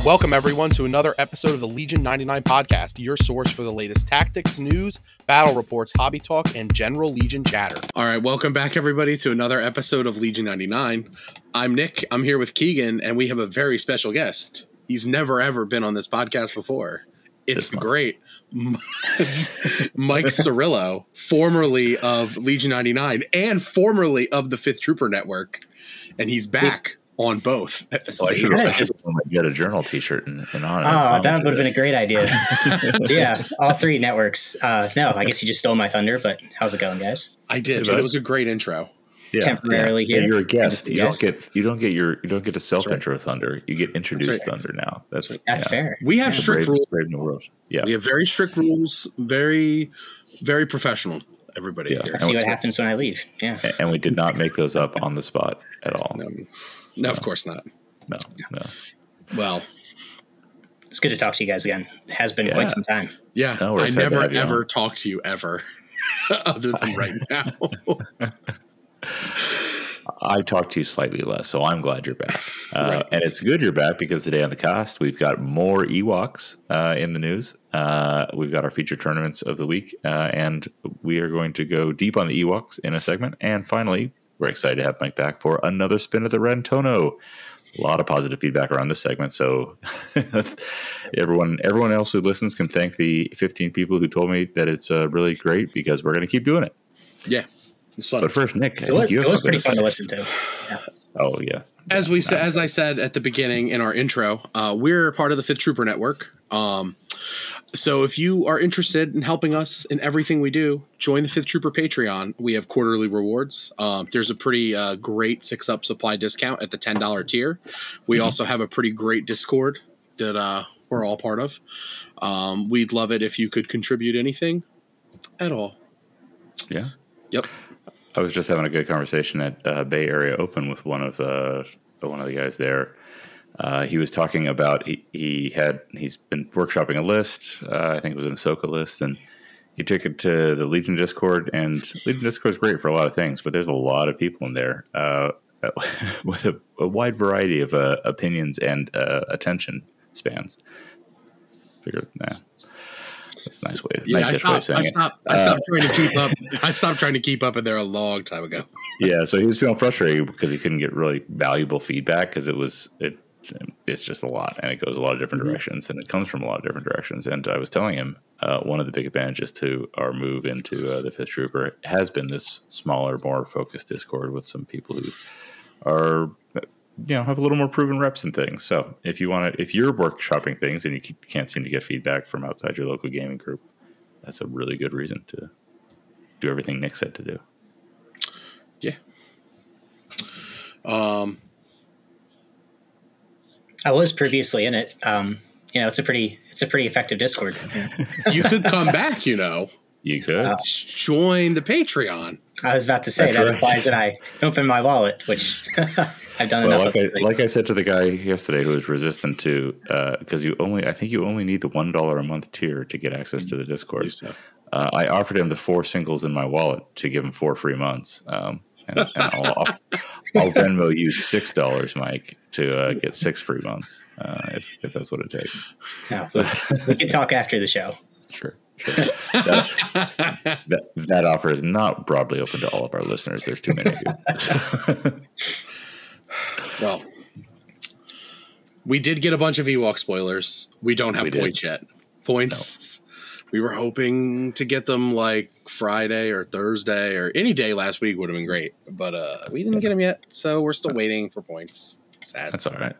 Welcome, everyone, to another episode of the Legion 99 podcast, your source for the latest tactics, news, battle reports, hobby talk, and general Legion chatter. All right, welcome back, everybody, to another episode of Legion 99. I'm Nick. I'm here with Keegan, and we have a very special guest. He's never, ever been on this podcast before. It's the great Mike Syrylo, formerly of Legion 99 and formerly of the 5th Trooper Network. And he's back on both at the same time. I should get a journal t-shirt in honor. Oh, that would have been a great idea. Yeah, all three networks. No, I guess you just stole my thunder, but how's it going, guys? I did, but it was a great intro. Yeah, temporarily here. You're a guest. You don't get a self-intro thunder. You get introduced thunder now. That's fair. We have strict rules. Brave New World. Yeah, we have very strict rules. Very, very professional. Everybody. Yeah. I see what happens when I leave. Yeah, and we did not make those up on the spot at all. No, of course not. No. Well, it's good to talk to you guys again. It has been quite some time. Yeah, I never ever talk to you ever, other than right now. I talk to you slightly less, so I'm glad you're back. Right. And it's good you're back because today on the cast, we've got more Ewoks in the news. We've got our feature tournaments of the week, and we are going to go deep on the Ewoks in a segment. And finally, we're excited to have Mike back for another spin of the Rantono. A lot of positive feedback around this segment, so everyone else who listens can thank the 15 people who told me that it's really great because we're going to keep doing it. Yeah. It's fun. But first, Nick, it was pretty fun to listen to. Yeah. Oh yeah. As I said at the beginning in our intro, we're part of the 5th Trooper Network. So if you are interested in helping us in everything we do, join the 5th Trooper Patreon. We have quarterly rewards. There's a pretty great 6-up supply discount at the $10 tier. We also have a pretty great Discord that we're all part of. We'd love it if you could contribute anything at all. Yeah. Yep. I was just having a good conversation at Bay Area Open with one of the guys there. He was talking about he's been workshopping a list. I think it was an Ahsoka list, and he took it to the Legion Discord. And Legion Discord is great for a lot of things, but there's a lot of people in there with a wide variety of opinions and attention spans. Figured, that's a nice way. Yeah, nice way of saying I stopped trying to keep up. I stopped trying to keep up in there a long time ago. Yeah, so he was feeling frustrated because he couldn't get really valuable feedback because it's just a lot, and it goes a lot of different directions, and it comes from a lot of different directions. And I was telling him one of the big advantages to our move into the 5th Trooper has been this smaller, more focused Discord with some people who are have a little more proven reps and things. So if you're workshopping things and you can't seem to get feedback from outside your local gaming group, that's a really good reason to do everything Nick said to do. Yeah. I was previously in it. It's a pretty effective Discord. You could come back, You could join the Patreon. I was about to say that implies that I open my wallet, which I've done enough. Like I said to the guy yesterday who was resistant to, because I think you only need the $1 a month tier to get access to the Discord. I offered him the 4 singles in my wallet to give him 4 free months. And I'll Venmo you $6, Mike, to get 6 free months if that's what it takes. No, we can talk after the show. Sure. That offer is not broadly open to all of our listeners. There's too many of you. Well, we did get a bunch of Ewok spoilers. We don't have points yet. Points. No. We were hoping to get them like Friday or Thursday or any day last week would have been great, but we didn't get them yet, so we're still waiting for points. Sad. That's all right.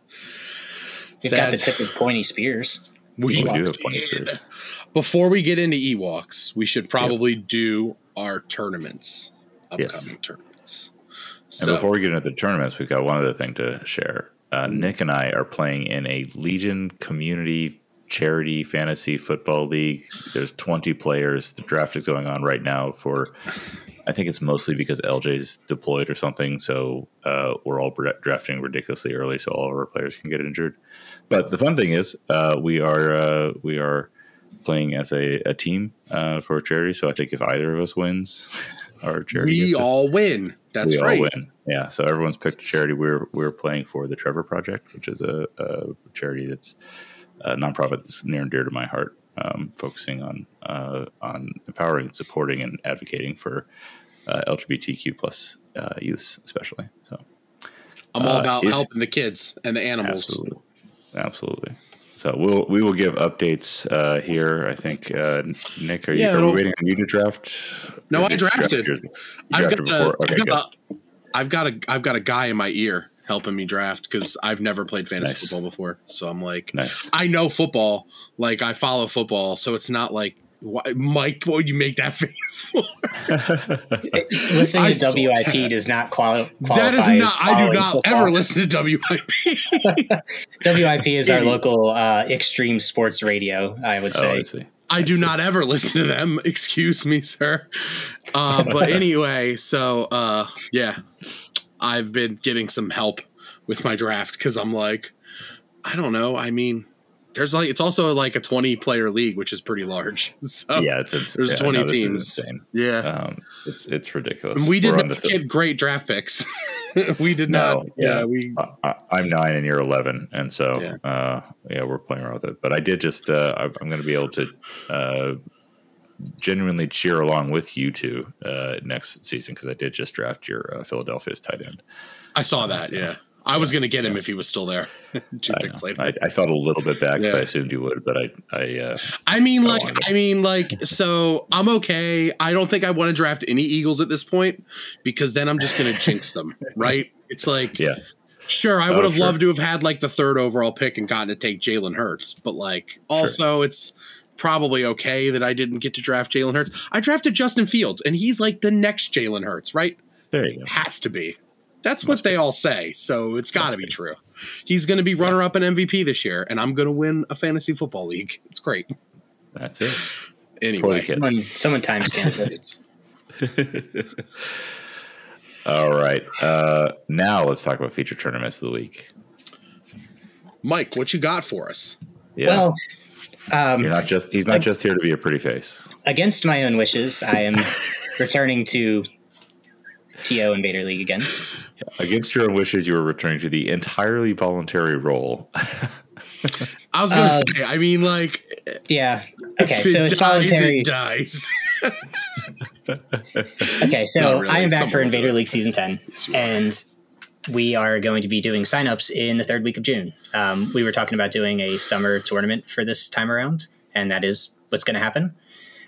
We've got the tip of pointy spears. We do have pointy spears. Before we get into Ewoks, we should probably do our tournaments. Upcoming tournaments. So, and before we get into the tournaments, we've got one other thing to share. Nick and I are playing in a Legion community charity fantasy football league. There's 20 players. The draft is going on right now I think it's mostly because LJ's deployed or something. So we're all drafting ridiculously early so all of our players can get injured. But the fun thing is we are playing as a team for a charity. So I think if either of us wins, our charity we all win. That's we right. all win. Yeah. So everyone's picked a charity. We're playing for the Trevor Project, which is a charity that's a nonprofit that's near and dear to my heart, focusing on empowering and supporting and advocating for LGBTQ plus youths, especially. So I'm all about helping the kids and the animals. Absolutely. So we will give updates here. I think Nick, are we waiting on you to draft? No, I drafted. Before. Okay, I've got a guy in my ear helping me draft because I've never played fantasy football before. So I'm like, I know football, like I follow football, so it's not like, Mike, what would you make that face for? Listening to WIP does not qualify. That is not. I do not ever listen to WIP. WIP is our local extreme sports radio, I would say. I see. I do not ever listen to them. Excuse me, sir. But anyway, so yeah, I've been getting some help with my draft because I'm like, I don't know. I mean, it's also like a 20-player league, which is pretty large. So yeah, there's 20 teams. Yeah, it's ridiculous. And we did not get great draft picks. We did not. Yeah, I'm 9 and you're 11, and so we're playing around with it. But I did just I'm going to be able to genuinely cheer along with you two next season because I did just draft your Philadelphia's tight end. I saw that. Yeah. I was going to get him if he was still there. 2 picks later. I thought a little bit back because I assumed you would, but so I'm okay. I don't think I want to draft any Eagles at this point because then I'm just going to jinx them, right? It's like, sure, I would have loved to have had like the 3rd overall pick and gotten to take Jalen Hurts, but like also it's probably okay that I didn't get to draft Jalen Hurts. I drafted Justin Fields and he's like the next Jalen Hurts, right? There you go. Has to be. That's what they all say, so it's got to be true. He's going to be runner-up in MVP this year, and I'm going to win a fantasy football league. It's great. That's it. Anyway. Someone timestamp it. All right. Now let's talk about feature tournaments of the week. Mike, what you got for us? Yeah. Well, he's not just here to be a pretty face. Against my own wishes, I am returning to TO Invader League again. Against your own wishes, you were returning to the entirely voluntary role. I was going to say, I mean, like... Yeah. Okay, so it's voluntary. It dies. Okay, so really. I am back for Invader League Season 10, and we are going to be doing signups in the 3rd week of June. We were talking about doing a summer tournament for this time around, and that is what's going to happen.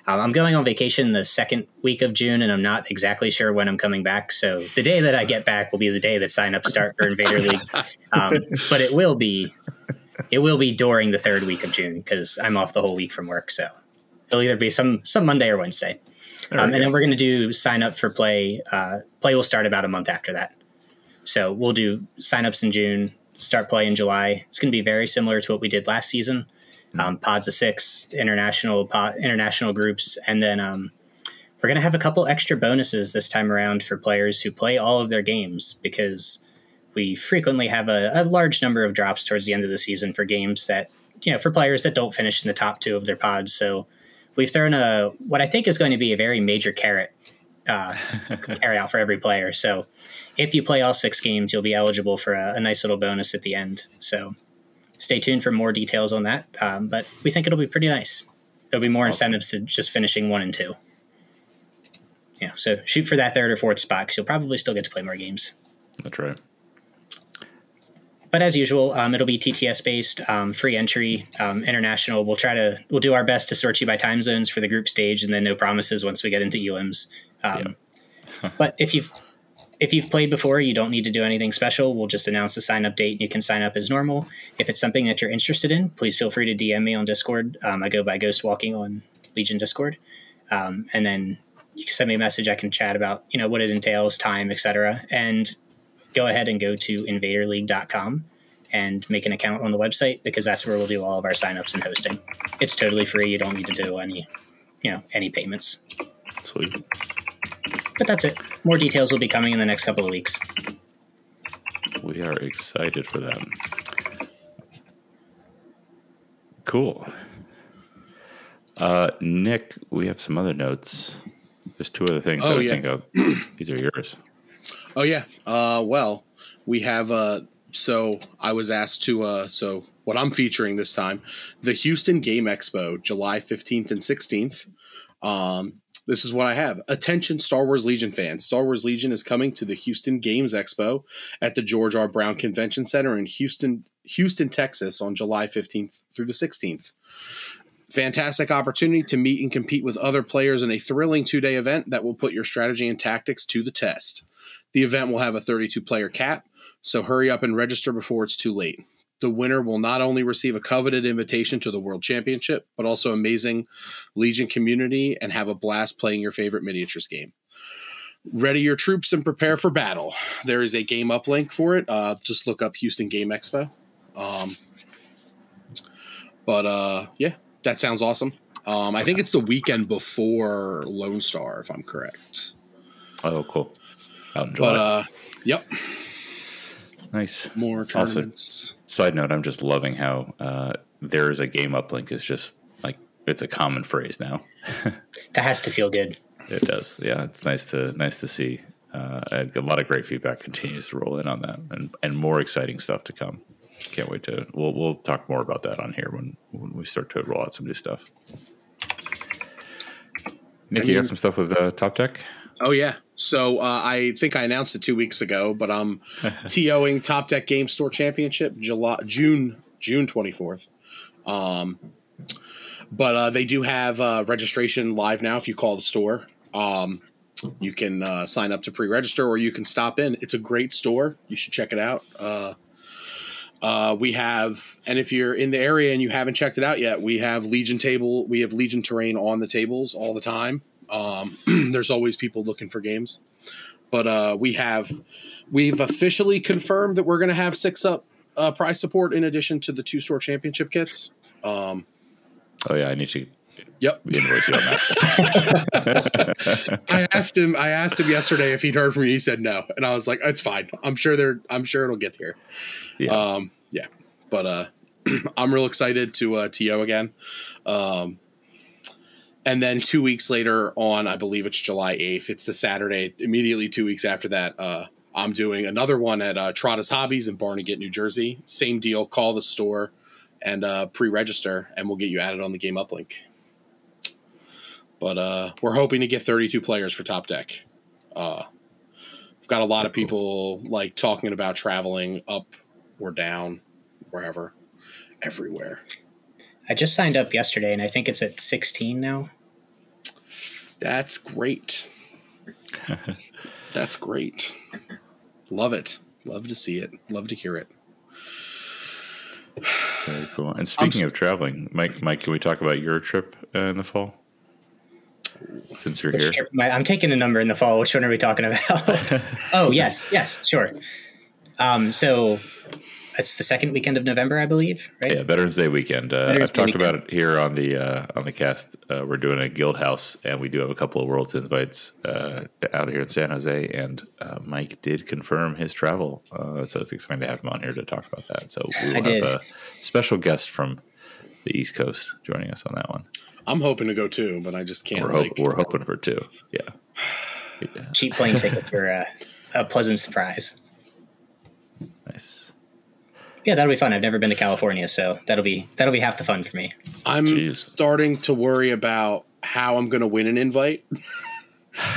I'm going on vacation the 2nd week of June, and I'm not exactly sure when I'm coming back. So the day that I get back will be the day that signups start for Invader League. But it will be during the 3rd week of June because I'm off the whole week from work. So it'll either be some Monday or Wednesday. And then we're going to do sign up for play. Play will start about a month after that. So we'll do signups in June, start play in July. It's going to be very similar to what we did last season. Pods of 6, international groups, and then we're going to have a couple extra bonuses this time around for players who play all of their games because we frequently have a large number of drops towards the end of the season for games that, for players that don't finish in the top 2 of their pods. So we've thrown what I think is going to be a very major carrot out for every player. So if you play all 6 games, you'll be eligible for a nice little bonus at the end. So stay tuned for more details on that, but we think it'll be pretty nice. There'll be more incentives to just finishing 1 and 2. So shoot for that 3rd or 4th spot because you'll probably still get to play more games. That's right. But as usual, it'll be TTS based, free entry, international. We'll do our best to sort you by time zones for the group stage, and then no promises once we get into ELIMs. But if you've played before, you don't need to do anything special. We'll just announce the sign-up date, and you can sign up as normal. If it's something that you're interested in, please feel free to DM me on Discord. I go by GhostWalking on Legion Discord. And then you can send me a message. I can chat about, what it entails, time, etc. And go ahead and go to invaderleague.com and make an account on the website because that's where we'll do all of our sign-ups and hosting. It's totally free. You don't need to do any payments. Sweet. But that's it. More details will be coming in the next couple of weeks. We are excited for them. Cool. Nick, we have some other notes. There's 2 other things that I think of. These are yours. Oh yeah. Well, we have so I was asked to so what I'm featuring this time, the Houston Game Expo, July 15th and 16th. This is what I have. Attention Star Wars Legion fans. Star Wars Legion is coming to the Houston Games Expo at the George R. Brown Convention Center in Houston, Texas on July 15th through the 16th. Fantastic opportunity to meet and compete with other players in a thrilling 2-day event that will put your strategy and tactics to the test. The event will have a 32-player cap, so hurry up and register before it's too late. The winner will not only receive a coveted invitation to the World Championship, but also amazing Legion community and have a blast playing your favorite miniatures game. Ready your troops and prepare for battle. There is a game uplink for it. Just look up Houston Game Expo. Yeah, that sounds awesome. I think it's the weekend before Lone Star, if I'm correct. Oh, cool. Out in July. But, yep. Nice. More tournaments. Also, side note, I'm just loving how there is a game uplink is just like it's a common phrase now. That has to feel good. It does. Yeah, it's nice to see. A lot of great feedback continues to roll in on that, and more exciting stuff to come. Can't wait to. We'll talk more about that on here when we start to roll out some new stuff. Nick, you got some stuff with Top Deck? Oh, yeah. So I think I announced it 2 weeks ago, but I'm TOing Top Deck Game Store Championship June 24th. But they do have registration live now if you call the store. You can sign up to pre-register or you can stop in. It's a great store. You should check it out. We have, and if you're in the area and you haven't checked it out yet, we have Legion terrain on the tables all the time. There's always people looking for games, but we've officially confirmed that we're going to have 6-up prize support in addition to the 2-store championship kits. Oh yeah, I need to. Yep. Invoice you on that. I asked him yesterday if he'd heard from you. He said no, and I was like, "It's fine. I'm sure it'll get here." Yeah. Yeah. But I'm real excited to TO again. And then 2 weeks later on, I believe it's July 8th. It's the Saturday. Immediately 2 weeks after that, I'm doing another one at Trotta's Hobbies in Barnegat, New Jersey. Same deal. Call the store and pre-register, and we'll get you added on the game uplink. But we're hoping to get 32 players for Top Deck. We've got a lot of people like talking about traveling up or down, wherever, everywhere. I just signed up yesterday, and I think it's at 16 now. That's great. That's great. Love it. Love to see it. Love to hear it. Very cool. And speaking of traveling, Mike, can we talk about your trip in the fall? Since you're here. I'm taking a number in the fall. Which one are we talking about? Oh, yes, sure. So it's the second weekend of November, I believe, right? Yeah, Veterans Day weekend. I've talked about it here on the cast. We're doing a guild house, and we do have a couple of Worlds invites out here in San Jose. And Mike did confirm his travel, so it's exciting to have him on here to talk about that. So we will have a special guest from the East Coast joining us on that one. I'm hoping to go too, but I just can't. We're hoping for 2. Yeah. Cheap plane ticket for a pleasant surprise. Nice. Yeah, that'll be fun. I've never been to California, so that'll be half the fun for me. I'm starting to worry about how I'm going to win an invite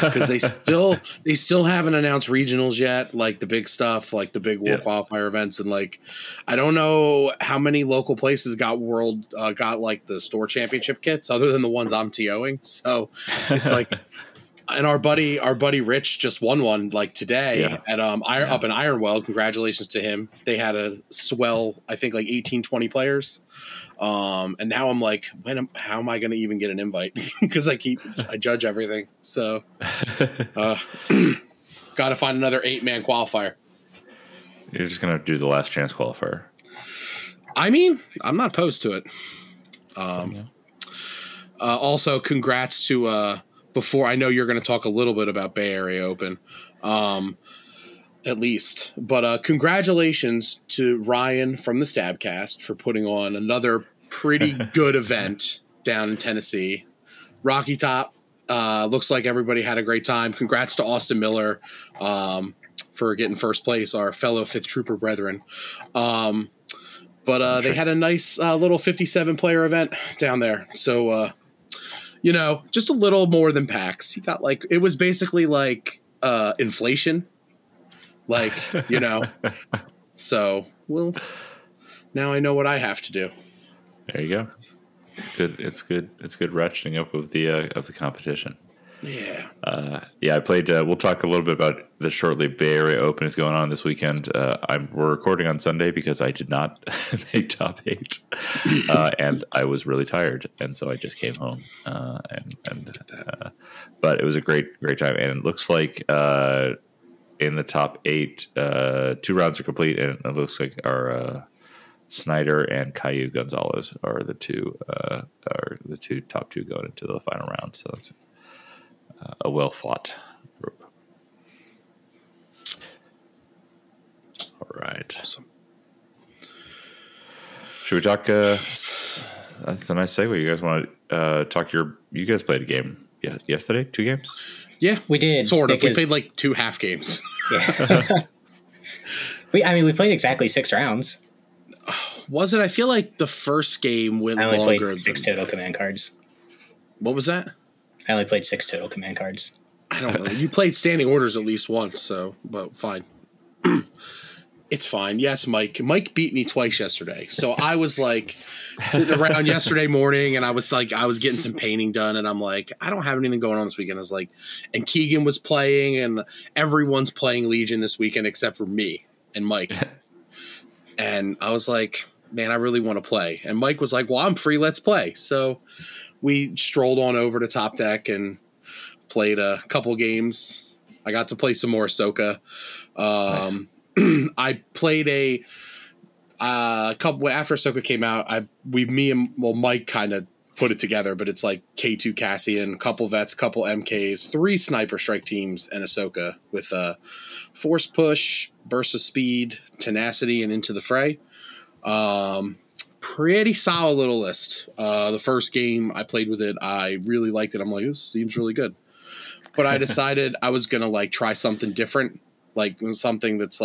because they still haven't announced regionals yet, like the big stuff, like the big World Qualifier events, and like I don't know how many local places got like the store championship kits other than the ones I'm TOing. So it's like. And our buddy Rich just won one like today at up in Ironwell. Congratulations to him. They had a swell, I think like 18, 20 players. And now I'm like, how am I going to even get an invite? Because I judge everything. So got to find another 8-man qualifier. You're just going to do the last chance qualifier. I mean, I'm not opposed to it. Also, congrats to before I know you're going to talk a little bit about Bay Area Open, at least. But congratulations to Ryan from the Stabcast for putting on another pretty good event down in Tennessee. Rocky Top. Looks like everybody had a great time. Congrats to Austin Miller for for getting first place, our fellow 5th Trooper brethren. But they had a nice little 57-player event down there. So, just a little more than PAX. He got it was basically like inflation. So, well, now I know what I have to do. There you go. It's good. It's good. It's good ratcheting up of the competition. Yeah. I played. We'll talk a little bit about the short-lived Bay Area Open is going on this weekend. We're recording on Sunday because I did not make top 8, and I was really tired, and so I just came home. But it was a great time, and it looks like in the top 8, 2 rounds are complete, and it looks like our Snyder and Caillou Gonzalez are the two top 2 going into the final round. So that's a well-fought group. All right. Awesome. Should we talk? That's a nice segue. You guys want to talk? You guys played a game yesterday? 2 games? Yeah, we did. Sort of. We played 2 half games. Yeah. we played exactly 6 rounds. Was it? I feel like the first game went longer. I only played 6 total command cards. What was that? I only played 6 total command cards. I don't know. You played standing orders at least once, but fine. It's fine. Yes, Mike. Mike beat me twice yesterday. So I was sitting around yesterday morning, and I was getting some painting done, and I'm like, I don't have anything going on this weekend. I was like, and Keegan was playing, and everyone's playing Legion this weekend except for me and Mike. And I was like, man, I really want to play. And Mike was like, well, I'm free. Let's play. So we strolled on over to Top Deck and played a couple games. I got to play some more Ahsoka. Nice. I played a couple after Ahsoka came out. Mike kind of put it together, but it's like K2 Cassian, couple vets, couple MKs, 3 sniper strike teams, and Ahsoka with force push, burst of speed, tenacity, and into the fray. Pretty solid little list. The first game I played with it, I really liked it. I'm like, this seems really good. But I decided I was going to try something different, something that's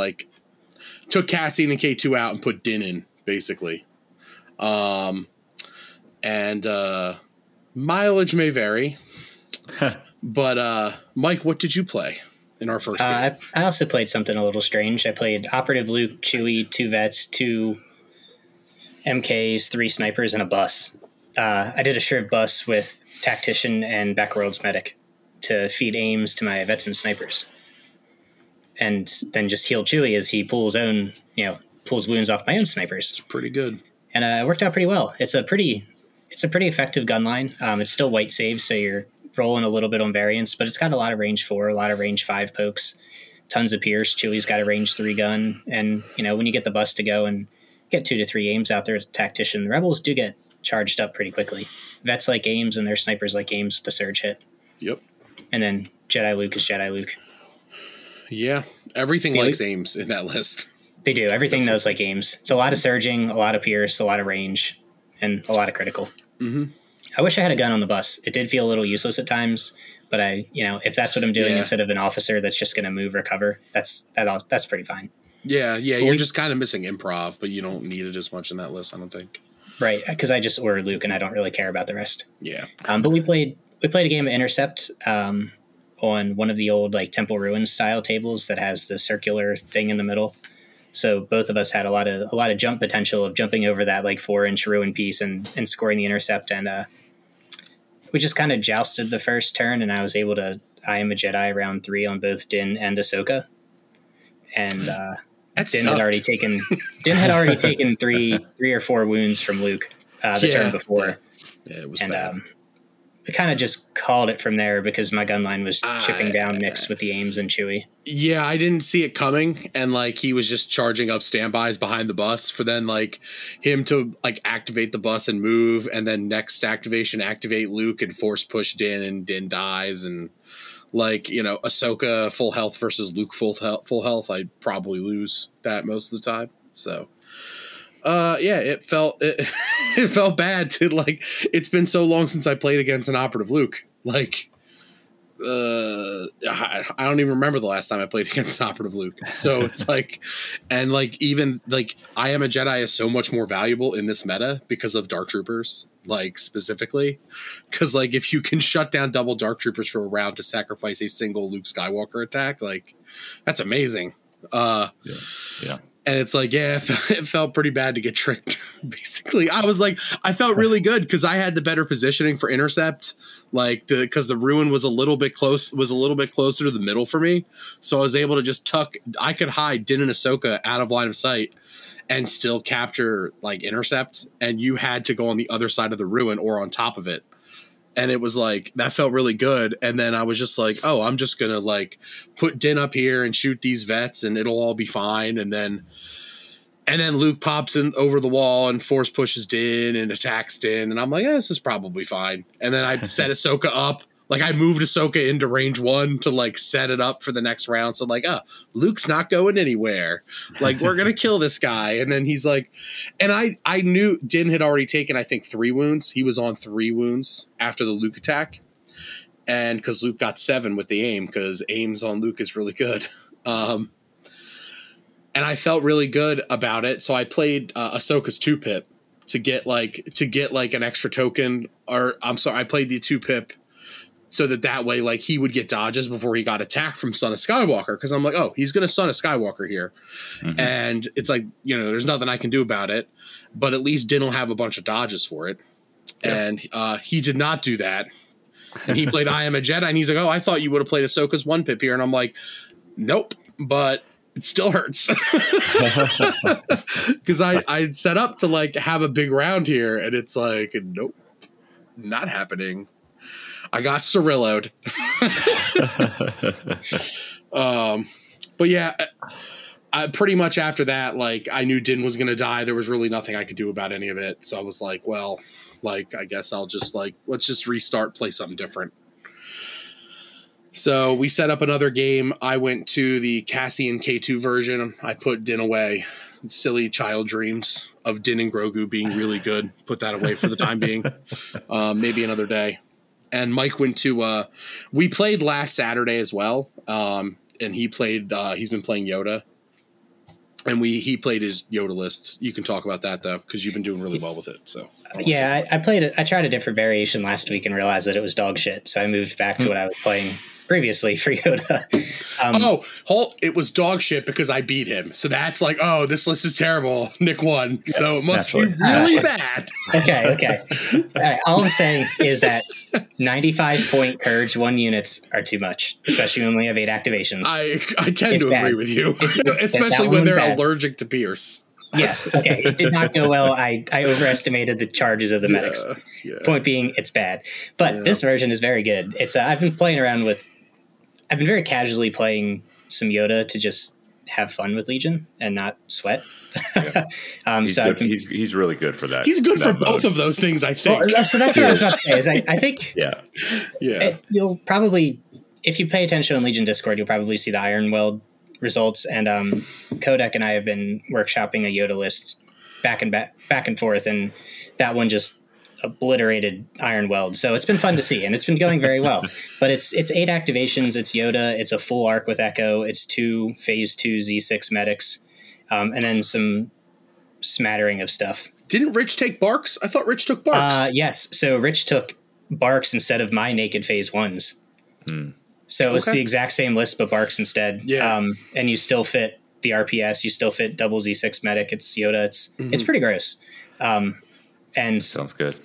took Cassian and K2 out and put Din in, basically. And mileage may vary. But Mike, what did you play in our first game? I also played something a little strange. I played Operative Luke, Chewie, 2 vets, 2 MKs, 3 snipers, and a bus. I did a Shriv bus with Tactician and Backworlds Medic to feed aims to my vets and snipers. And then just heal Chewie as he pulls wounds off my own snipers. It's pretty good. And it worked out pretty well. It's a pretty effective gun line. It's still white saves, so you're rolling a little bit on variance, but it's got a lot of range 4, a lot of range 5 pokes, tons of pierce. Chewie's got a range 3 gun. And, when you get the bus to go and get 2 to 3 aims out there as a tactician, the rebels do get charged up pretty quickly. Vets like aims and their snipers like aims with the surge hit. Yep. And then Jedi Luke is Jedi Luke. Yeah. Everything likes aims in that list. They do. Everything knows like aims. It's a lot of surging, a lot of pierce, a lot of range, and a lot of critical. Mm-hmm. I wish I had a gun on the bus. It did feel a little useless at times, but if that's what I'm doing instead of an officer that's just going to move or cover, that's pretty fine. Yeah, you're just kind of missing improv, but you don't need it as much in that list, I don't think. Right, because I just ordered Luke and I don't really care about the rest. Yeah. But we played a game of Intercept on one of the old Temple Ruins style tables that has the circular thing in the middle. So both of us had a lot of jump potential of jumping over that 4-inch ruin piece and scoring the intercept. And we just kind of jousted the first turn, and I was able to I am a Jedi round 3 on both Din and Ahsoka. And Din had already taken 3 or 4 wounds from Luke the turn before. Yeah, it was and bad. I kind of just called it from there because my gun line was chipping down mixed with the aims and Chewie. Yeah, I didn't see it coming, and he was just charging up standbys behind the bus for then him to activate the bus and move, and then next activation activate Luke and force push Din, and Din dies, and Ahsoka full health versus Luke full health, I'd probably lose that most of the time. So it felt it felt bad to it's been so long since I played against an operative Luke. I don't even remember the last time I played against an operative Luke. So it's like, and like even like I Am a Jedi is so much more valuable in this meta because of Dark Troopers, like specifically, because like if you can shut down double Dark Troopers for a round to sacrifice a single Luke Skywalker attack, like that's amazing. Yeah. And it's like, yeah, it felt pretty bad to get tricked. Basically, I was like, I felt really good because I had the better positioning for intercept, like because the ruin was a little bit closer to the middle for me, so I was able to just I could hide Din and Ahsoka out of line of sight and still capture like intercept, and you had to go on the other side of the ruin or on top of it. And it was like, that felt really good. And then I was just like, oh, I'm just going to like put Din up here and shoot these vets and it'll all be fine. And then Luke pops in over the wall and force pushes Din and attacks Din. And I'm like, this is probably fine. And then I set Ahsoka up. Like I moved Ahsoka into range 1 to like set it up for the next round. So like, Luke's not going anywhere. Like we're going to kill this guy. And then he's like, and I knew Din had already taken, I think 3 wounds. He was on 3 wounds after the Luke attack. And cause Luke got 7 with the aim, cause aims on Luke is really good. And I felt really good about it. So I played Ahsoka's 2-pip to get like an extra token, or I'm sorry, I played the 2-pip so that way, like, he would get dodges before he got attacked from Son of Skywalker. Because I'm like, he's going to Son of Skywalker here. Mm-hmm. And it's like, there's nothing I can do about it. But at least Din will have a bunch of dodges for it. Yeah. And he did not do that. And he played I Am a Jedi. And he's like, I thought you would have played Ahsoka's 1-pip here. And I'm like, nope. But it still hurts. Because I set up to, like, have a big round here. And it's like, nope, not happening. I got Syrylo'd. But yeah, I pretty much after that, like I knew Din was going to die. There was really nothing I could do about any of it. So I was like, well, like, I guess I'll just like, let's just restart, play something different. So we set up another game. I went to the Cassian K2 version. I put Din away. Silly child dreams of Din and Grogu being really good. Put that away for the time being. Maybe another day. And Mike went to we played last Saturday as well. And he played he's been playing Yoda. And he played his Yoda list. You can talk about that though, because you've been doing really well with it. So yeah, I played it. I tried a different variation last week and realized that it was dog shit. So I moved back to what I was playing previously for Yoda. It was dog shit because I beat him. So that's like, this list is terrible. Nick won. So it must be really bad. Okay. All right, all I'm saying is that 95-point Courage 1 units are too much, especially when we have 8 activations. I tend to agree with you, especially when they're allergic to Pierce. Yes. Okay. It did not go well. I overestimated the charges of the medics. Yeah. Point being, it's bad. But this version is very good. It's I've been very casually playing some Yoda to just have fun with Legion and not sweat. Yeah. He's really good for that. He's good for both of those things, I think. Well, so that's what I was about to say. I think yeah. You'll probably, if you pay attention on Legion Discord, you'll probably see the Iron Weld results. And Kodak and I have been workshopping a Yoda list back and forth, and that one just obliterated Iron Weld. So it's been fun to see, and it's been going very well. But it's 8 activations. It's Yoda. It's a full arc with Echo. It's 2 Phase 2 Z6 medics, and then some smattering of stuff. Didn't Rich take Barks? I thought Rich took Barks. Yes. So Rich took Barks instead of my naked Phase 1s. So it's the exact same list, but Barks instead. Yeah. And you still fit the RPS. You still fit double Z6 medic. It's Yoda. It's pretty gross. And sounds good.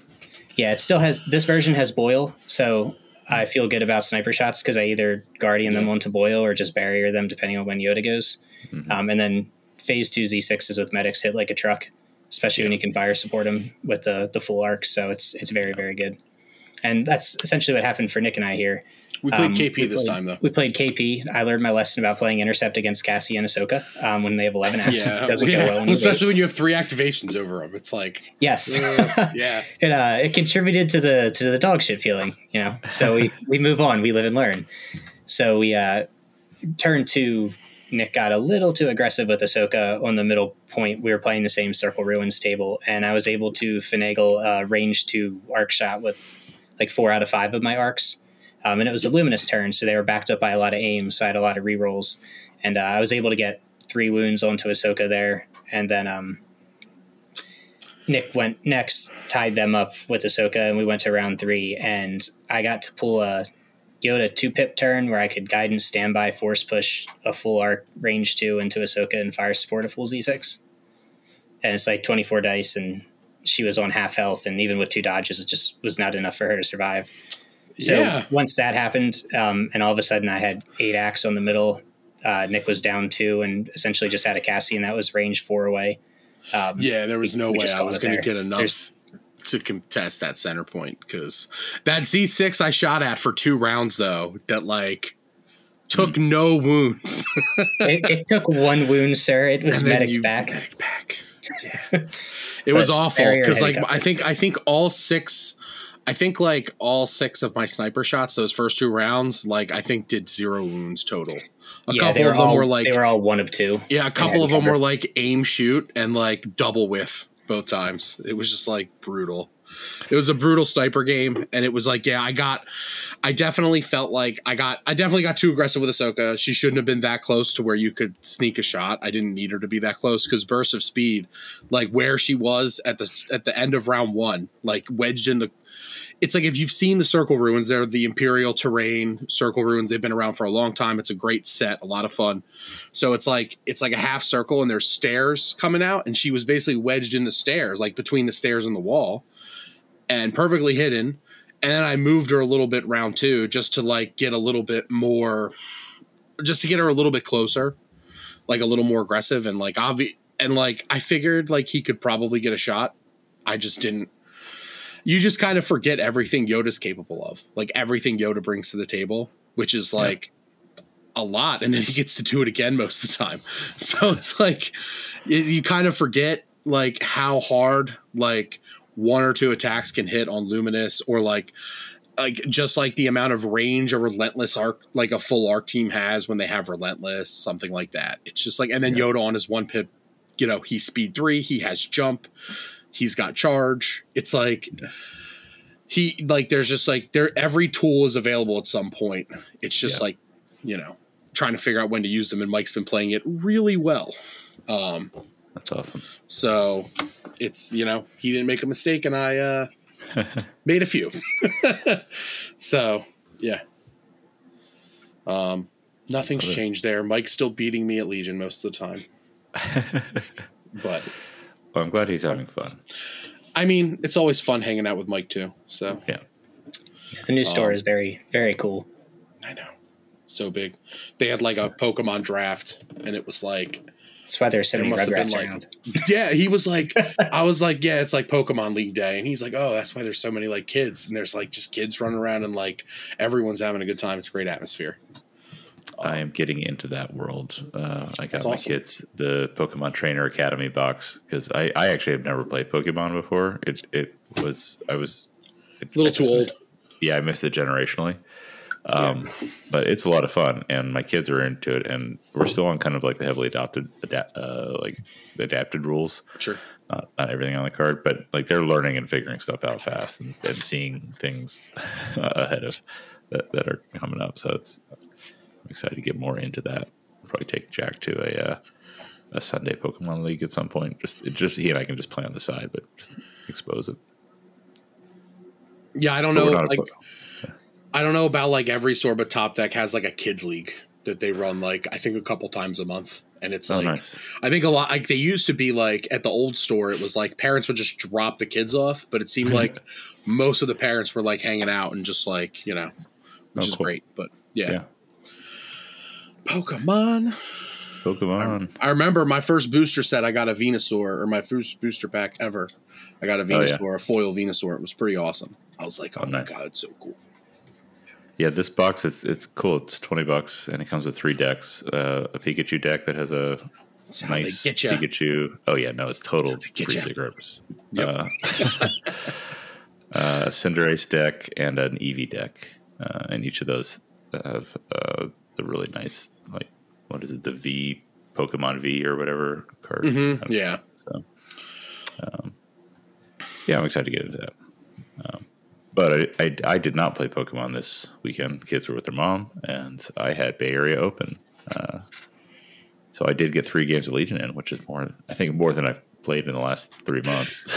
Yeah, it still has, this version has Boil, so I feel good about sniper shots because I either Guardian them onto Boil or just barrier them depending on when Yoda goes. And then Phase 2 Z6s with medics hit like a truck, especially when you can fire support them with the full arc. So it's very, very good. And that's essentially what happened for Nick and I here. We played KP this time, though. We played KP. I learned my lesson about playing Intercept against Cassie and Ahsoka when they have 11 acts. It doesn't go well. Especially when you have 3 activations over them. It's like... Yes. It contributed to the dog shit feeling, So we move on. We live and learn. So we turn 2. Nick got a little too aggressive with Ahsoka on the middle point. We were playing the same Circle Ruins table, and I was able to finagle range 2 arc shot with like 4 out of 5 of my arcs. And it was a Luminous turn, so they were backed up by a lot of aims, so I had a lot of rerolls. And I was able to get 3 wounds onto Ahsoka there. And then Nick went next, tied them up with Ahsoka, and we went to round 3. And I got to pull a Yoda 2-pip turn where I could guidance, standby, force push a full arc range 2 into Ahsoka and fire support a full Z6. And it's like 24 dice, and she was on half health, and even with 2 dodges, it just was not enough for her to survive. So once that happened, and all of a sudden I had 8 acts on the middle, Nick was down 2 and essentially just had a Cassie, and that was range 4 away. There was no way I was going to get enough to contest that center point, because that Z6 I shot at for 2 rounds, though, that like took no wounds. it took 1 wound, sir. It was medic back. Yeah. It was awful, because like I think all 6 of my sniper shots those first 2 rounds, like I think did 0 wounds total. A couple of them were like, they were all 1 of 2. Yeah, a couple of them were like aim shoot and like double whiff both times. It was just like brutal. It was a brutal sniper game, and it was like, I definitely felt like I definitely got too aggressive with Ahsoka. She shouldn't have been that close to where you could sneak a shot. I didn't need her to be that close, because burst of speed, like where she was at the end of round 1, like wedged in the. It's like, if you've seen the Circle Ruins, they're the Imperial terrain Circle Ruins. They've been around for a long time. It's a great set, a lot of fun. So it's like a half circle, and there's stairs coming out, and she was basically wedged in the stairs, like between the stairs and the wall, and perfectly hidden. And then I moved her a little bit round 2 just to like get a little bit more, just to get her a little bit closer, like a little more aggressive, and like and like I figured like he could probably get a shot. I just didn't. You just kind of forget everything Yoda's capable of, like everything Yoda brings to the table, which is like a lot. And then he gets to do it again most of the time. So it's like, you kind of forget like how hard like 1 or 2 attacks can hit on Luminous, or like just like the amount of range a Relentless arc, like a full arc team has when they have Relentless, something like that. It's just like, and then Yoda on his 1-pip, he's speed 3, he has jump, he's got charge. It's like he like there's just like every tool is available at some point. It's just like, trying to figure out when to use them, and Mike's been playing it really well. That's awesome. So it's, he didn't make a mistake, and I made a few. So yeah. Nothing's changed there. Mike's still beating me at Legion most of the time. But well, I'm glad he's having fun. I mean, it's always fun hanging out with Mike too. So yeah. The new store is very, very cool. I know. So big. They had like a Pokemon draft, and it was like, that's why there's so many Rugrats around. Yeah, he was like, I was like, yeah, it's like Pokemon League Day. And he's like, oh, that's why there's so many like kids. And there's like just kids running around, and like everyone's having a good time. It's a great atmosphere. I am getting into that world. I got my awesome. kids the Pokemon Trainer Academy box, because I actually have never played Pokemon before. I was a little too old. I missed it generationally. But it's a lot of fun, and my kids are into it, and we're still on kind of like the heavily adopted the adapted rules. Sure. Not everything on the card, but like they're learning and figuring stuff out fast, and seeing things ahead of that are coming up. So I'm excited to get more into that. I'll probably take Jack to a Sunday Pokemon League at some point. Just he and I can just play on the side, but just expose it. Yeah, I don't know. I don't know about like every store, but Top Deck has like a kids league that they run like I think a couple times a month, and it's like nice. I think a lot like they used to be like at the old store. It was like parents would just drop the kids off, but it seemed like most of the parents were like hanging out and just like which is cool. Great. But yeah. Pokemon. I remember my first booster set. I got a Venusaur, or my first booster pack ever. I got a Venusaur, a foil Venusaur. It was pretty awesome. I was like, oh my God, it's so cool. Yeah, this box it's cool. It's $20, and it comes with 3 decks. A Pikachu deck that has a nice Pikachu. Oh yeah, no, it's total free cigarettes. Yep. A Cinderace deck and an Eevee deck, and each of those have the really nice, like, what is it, the V Pokemon V or whatever card. Mm-hmm. Yeah. So, I'm excited to get into that. But I did not play Pokemon this weekend. Kids were with their mom, and I had Bay Area Open. So I did get 3 games of Legion in, which is more than I've played in the last 3 months.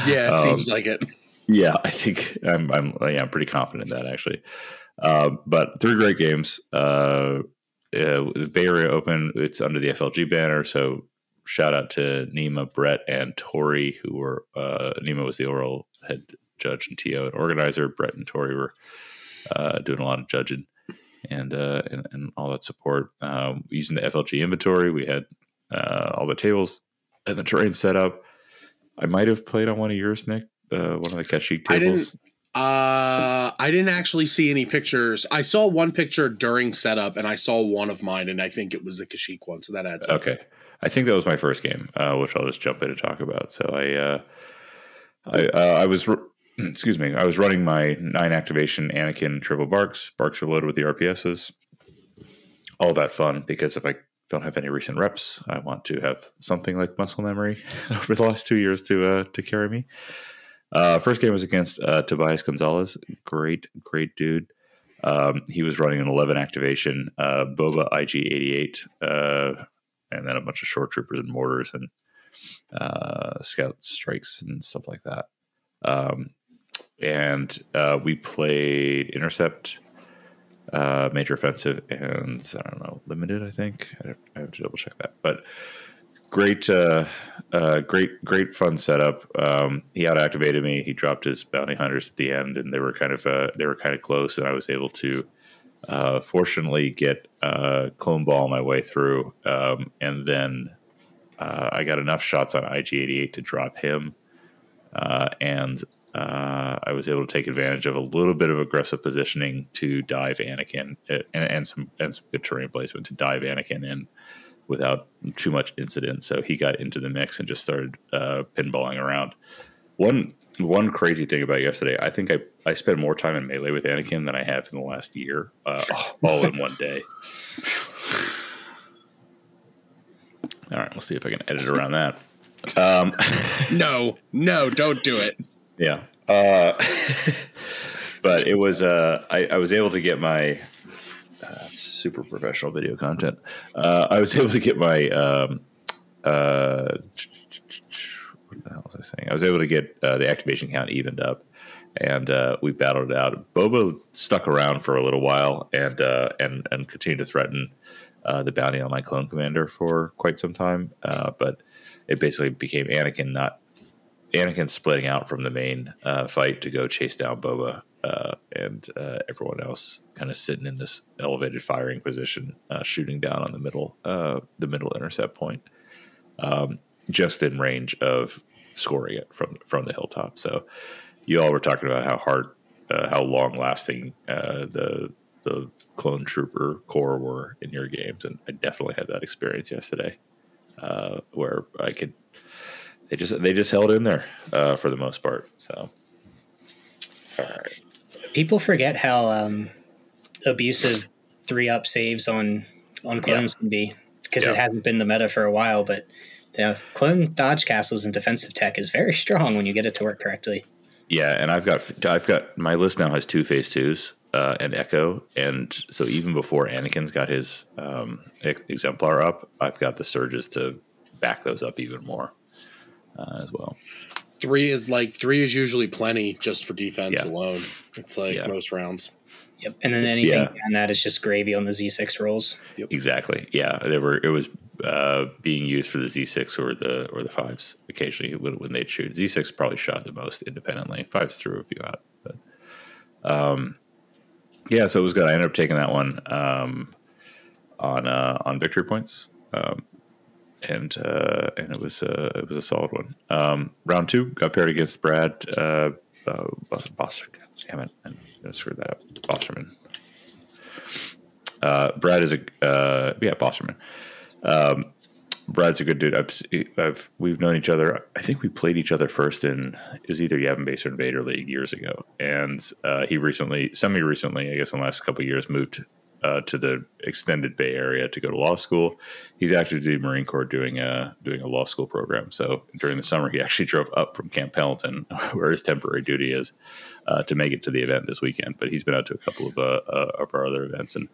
Yeah, it seems like it. Yeah, I think I'm pretty confident in that actually. But 3 great games. The Bay Area Open, it's under the FLG banner, so shout out to Nima, Brett, and Tori, who were Nima was the overall head judge and TO and organizer. Brett and Tori were doing a lot of judging and all that support. Using the FLG inventory, we had all the tables and the terrain set up. I might have played on one of yours, Nick, one of the Kashyyyk tables. I didn't actually see any pictures. I saw one picture during setup, and I saw one of mine, and I think it was the Kashyyyk one, so that adds up. Okay. I think that was my first game, which I'll just jump in and talk about. So I was I was running my 9 activation Anakin triple Barks. Barks are loaded with the RPSs. All that fun, because if I don't have any recent reps, I want to have something like muscle memory over the last 2 years to carry me. First game was against Tobias Gonzalez. Great dude. He was running an 11 activation, Boba IG-88, and then a bunch of short troopers and mortars and scout strikes and stuff like that. And we played Intercept, Major Offensive, and I don't know, Limited, I think. I have to double check that. But great fun setup. He out-activated me. He dropped his bounty hunters at the end, and they were kind of close, and I was able to fortunately get Clone Ball my way through, and then I got enough shots on IG-88 to drop him, and I was able to take advantage of a little bit of aggressive positioning to dive Anakin and some good terrain placement to dive Anakin in without too much incident. So he got into the mix and just started pinballing around. One crazy thing about yesterday, I think I spent more time in melee with Anakin than I have in the last year, all in one day. All right, we'll see if I can edit around that. No, don't do it. Yeah. But it was, I was able to get my super professional video content. I was able to get my, what the hell was I saying? I was able to get the activation count evened up, and we battled it out. Boba stuck around for a little while and continued to threaten the bounty on my clone commander for quite some time. But it basically became Anakin splitting out from the main fight to go chase down Boba, and everyone else kind of sitting in this elevated firing position, shooting down on the middle intercept point, just in range of scoring it from the hilltop. So you all were talking about how long lasting the clone trooper core were in your games, and I definitely had that experience yesterday, where I could. They just held in there for the most part. So, all right. People forget how abusive 3-up saves on clones can be, because it hasn't been the meta for a while. But clone dodge castles and defensive tech is very strong when you get it to work correctly. Yeah, and I've got my list now has 2 phase 2s and Echo, and so even before Anakin's got his exemplar up, I've got the surges to back those up even more. As well. 3 is usually plenty just for defense alone. It's most rounds. Yep. And then anything beyond that is just gravy on the Z6 rolls. Yep. Exactly. Yeah. It was being used for the Z6 or the 5s occasionally when they'd shoot. Z6 probably shot the most independently. 5s threw a few out. But so it was good. I ended up taking that one on victory points. And it was a solid one. Round 2 got paired against Brad Bosser. God damn it! I'm gonna screw that up. Bosserman. Brad is Bosserman. Brad's a good dude. We've known each other. I think we played each other first it was either Yavin Base or Invader League years ago. And he semi recently, I guess in the last couple of years, moved to the extended Bay Area to go to law school. He's actually doing Marine Corps doing a law school program. So during the summer, he actually drove up from Camp Pendleton, where his temporary duty is, to make it to the event this weekend. But he's been out to a couple of our other events, and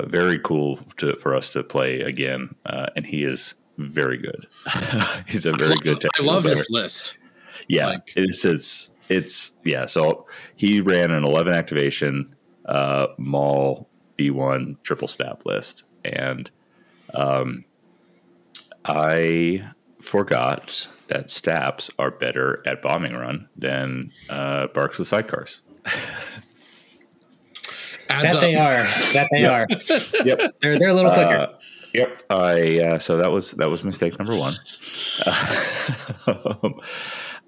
very cool for us to play again. And he is very good. He's a very good I love player. This list. Yeah, like, it's yeah. So he ran an 11 activation Maul B1 triple stab list, and I forgot that stabs are better at bombing run than barks with sidecars. They are. Yep, they're a little quicker. Yep. So that was mistake number one.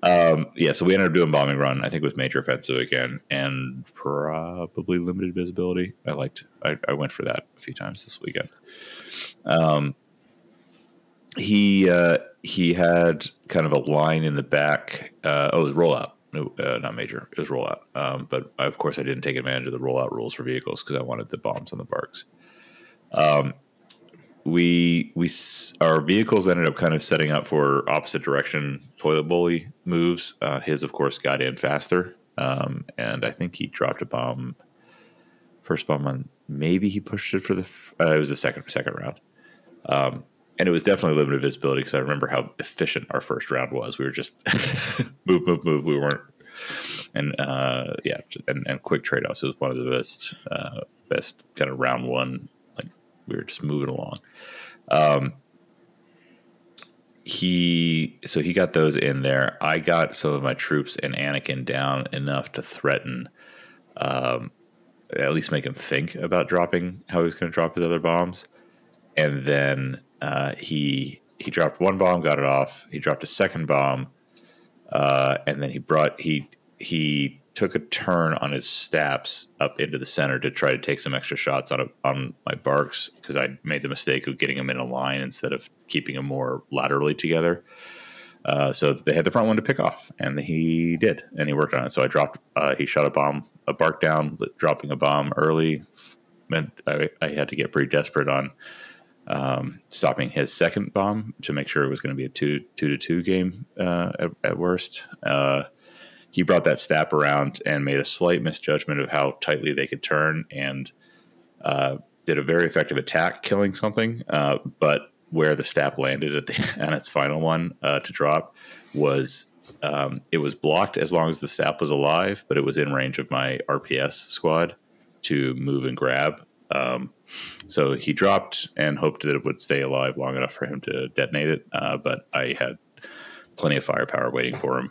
So we ended up doing bombing run. I think with major offensive again, and probably limited visibility. I went for that a few times this weekend. He had kind of a line in the back. It was rollout. Not major. It was rollout. But of course I didn't take advantage of the rollout rules for vehicles because I wanted the bombs on the barks. Our vehicles ended up kind of setting up for opposite direction toilet bully moves. His, of course, got in faster, and I think he dropped a bomb. First bomb on, maybe he pushed it for it was the second round, and it was definitely limited visibility because I remember how efficient our first round was. We were just move. We weren't, and quick trade offs. It was one of the best kind of round one. We were just moving along. He got those in there. I got some of my troops and Anakin down enough to threaten, at least make him think about dropping how he was going to drop his other bombs. And then he dropped one bomb, got it off. He dropped a second bomb, and then he took a turn on his stabs up into the center to try to take some extra shots on my barks because I made the mistake of getting them in a line instead of keeping them more laterally together. So they had the front one to pick off, and he did, and he worked on it. So I dropped. He shot a bark down, dropping a bomb early. Meant I had to get pretty desperate on stopping his second bomb to make sure it was going to be a 2-2 game at worst. He brought that stab around and made a slight misjudgment of how tightly they could turn, and did a very effective attack, killing something. But where the stab landed on its final one to drop was it was blocked as long as the stab was alive, but it was in range of my RPS squad to move and grab. So he dropped and hoped that it would stay alive long enough for him to detonate it. But I had plenty of firepower waiting for him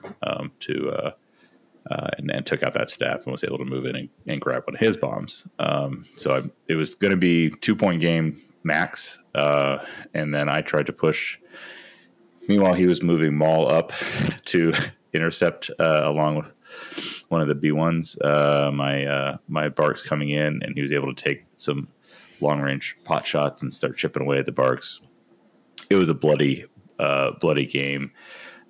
and took out that stab and was able to move in and grab one of his bombs. So it was going to be 2-point game max. And then I tried to push. Meanwhile, he was moving Maul up to intercept along with one of the B1s. My barks coming in, and he was able to take some long range pot shots and start chipping away at the barks. It was a bloody game.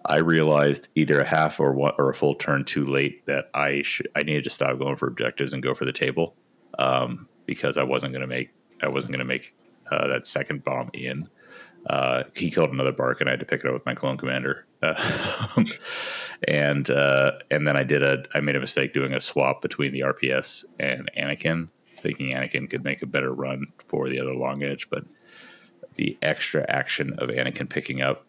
I realized either a half or a full turn too late that I needed to stop going for objectives and go for the table, because I wasn't going to make that second bomb in. He killed another bark, and I had to pick it up with my clone commander. And then I made a mistake doing a swap between the RPS and Anakin, thinking Anakin could make a better run for the other long edge, but the extra action of Anakin picking up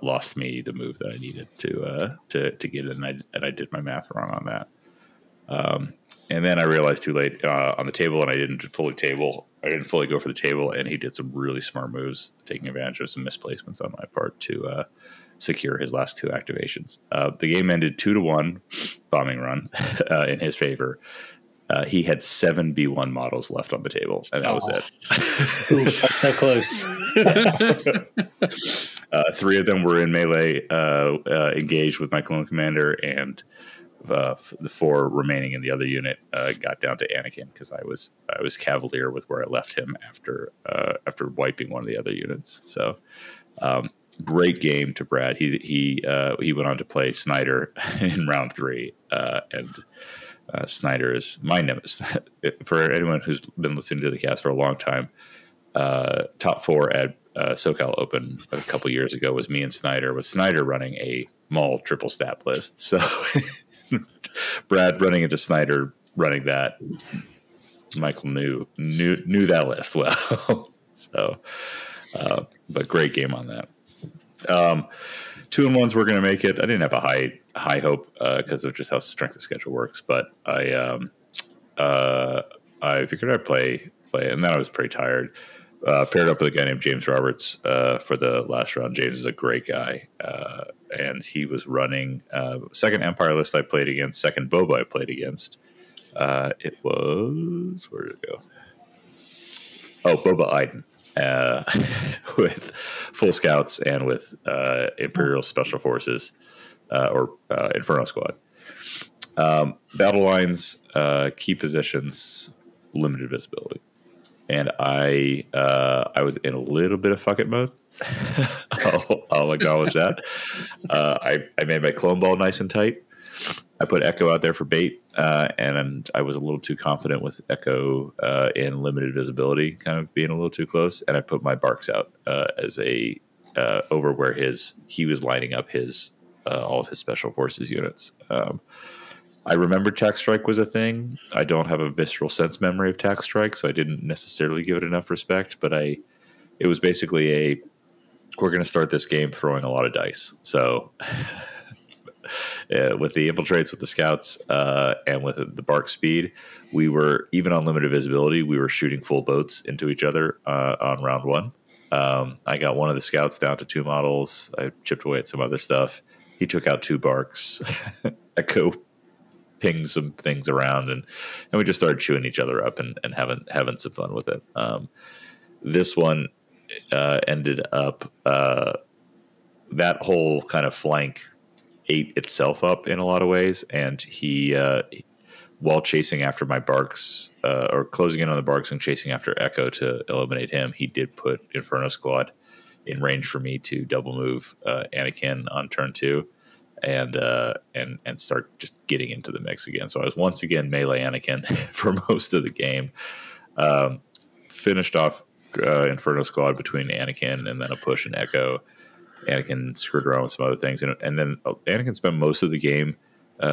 lost me the move that I needed to get it, and I did my math wrong on that. And then I realized too late on the table, and I didn't fully go for the table, and he did some really smart moves, taking advantage of some misplacements on my part to secure his last two activations. The game ended 2-1 bombing run in his favor. He had 7 B1 models left on the table, and that was it. Oof, that's so close. 3 of them were in melee, engaged with my clone commander, and the 4 remaining in the other unit got down to Anakin because I was cavalier with where I left him after wiping one of the other units. So great game to Brad. He went on to play Snyder in round 3, and Snyder is my nemesis. For anyone who's been listening to the cast for a long time, top 4 at SoCal Open a couple years ago was me and Snyder, with Snyder running a mall triple stat list. So Brad running into Snyder running that, Michael knew that list well. So, but great game on that. 2-1s were going to make it. I didn't have a high hope because of just how strength of schedule works, but I figured I'd play, and then I was pretty tired. Paired up with a guy named James Roberts for the last round. James is a great guy, and he was running second Empire list I played against, second Boba I played against. It was, where did it go? Oh, Boba Iden. With full scouts and with Imperial Special Forces or Inferno Squad. Battle lines, key positions, limited visibility. And I was in a little bit of fuck it mode. I'll acknowledge that. I made my clone ball nice and tight. I put Echo out there for bait, and I was a little too confident with Echo in limited visibility, kind of being a little too close. And I put my Barks out as a over where he was lining up his all of his Special Forces units. I remember Tax Strike was a thing. I don't have a visceral sense memory of Tax Strike, so I didn't necessarily give it enough respect. But it was basically we're going to start this game throwing a lot of dice. So. With the infiltrates, with the scouts, and with the bark speed, we were, even on limited visibility, we were shooting full boats into each other on round 1. I got one of the scouts down to 2 models. I chipped away at some other stuff. He took out 2 barks. Echo pinged some things around, and we just started chewing each other up and having some fun with it. This one ended up that whole kind of flank ate itself up in a lot of ways, and he while chasing after my barks or closing in on the barks and chasing after Echo to eliminate him, he did put Inferno Squad in range for me to double move Anakin on turn 2 and start just getting into the mix again. So I was once again melee Anakin for most of the game. Finished off Inferno Squad between Anakin and then a push and Echo. Anakin screwed around with some other things, and then Anakin spent most of the game.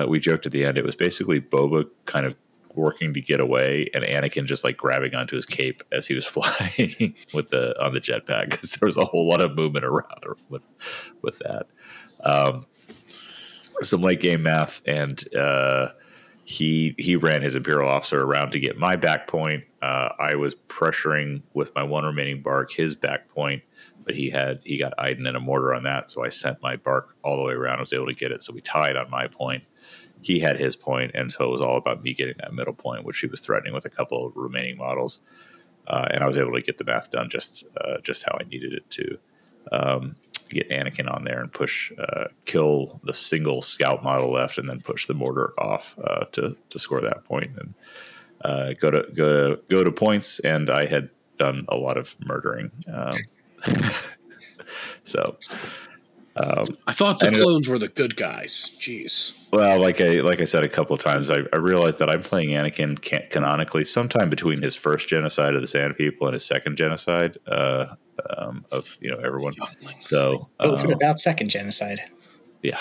We joked at the end; it was basically Boba kind of working to get away, and Anakin just like grabbing onto his cape as he was flying on the jetpack, because there was a whole lot of movement around with that. Some late game math, and he ran his Imperial officer around to get my back point. I was pressuring with my one remaining bark his back point. But he got Iden and a mortar on that, so I sent my bark all the way around. I was able to get it, so we tied on my point. He had his point, and so it was all about me getting that middle point, which he was threatening with a couple of remaining models. And I was able to get the math done just how I needed it to get Anakin on there and kill the single scout model left, and then push the mortar off to score that point and go to points. And I had done a lot of murdering. So I thought the clones were the good guys. Jeez. Well, like I said a couple of times, I realized that I'm playing Anakin canonically sometime between his first genocide of the Sand People and his second genocide of everyone. So what about second genocide? Yeah.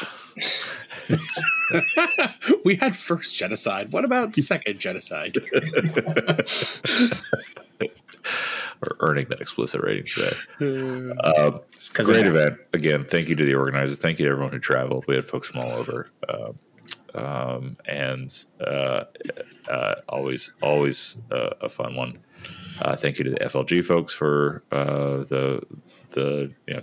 We had first genocide. What about second genocide? Or earning that explicit rating today. Great event. Again, thank you to the organizers. Thank you to everyone who traveled. We had folks from all over. Always a fun one. Thank you to the FLG folks for the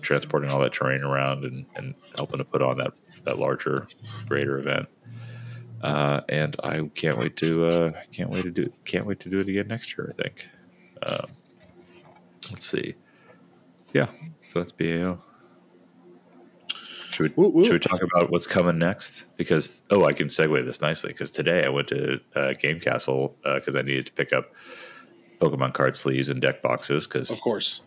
transporting all that terrain around and helping to put on that larger, greater event. And I can't wait to do it again next year, I think. Let's see. Yeah, so that's BAO. Should we talk about what's coming next? Because I can segue this nicely, because today I went to Game Castle because I needed to pick up Pokemon card sleeves and deck boxes. Because of course,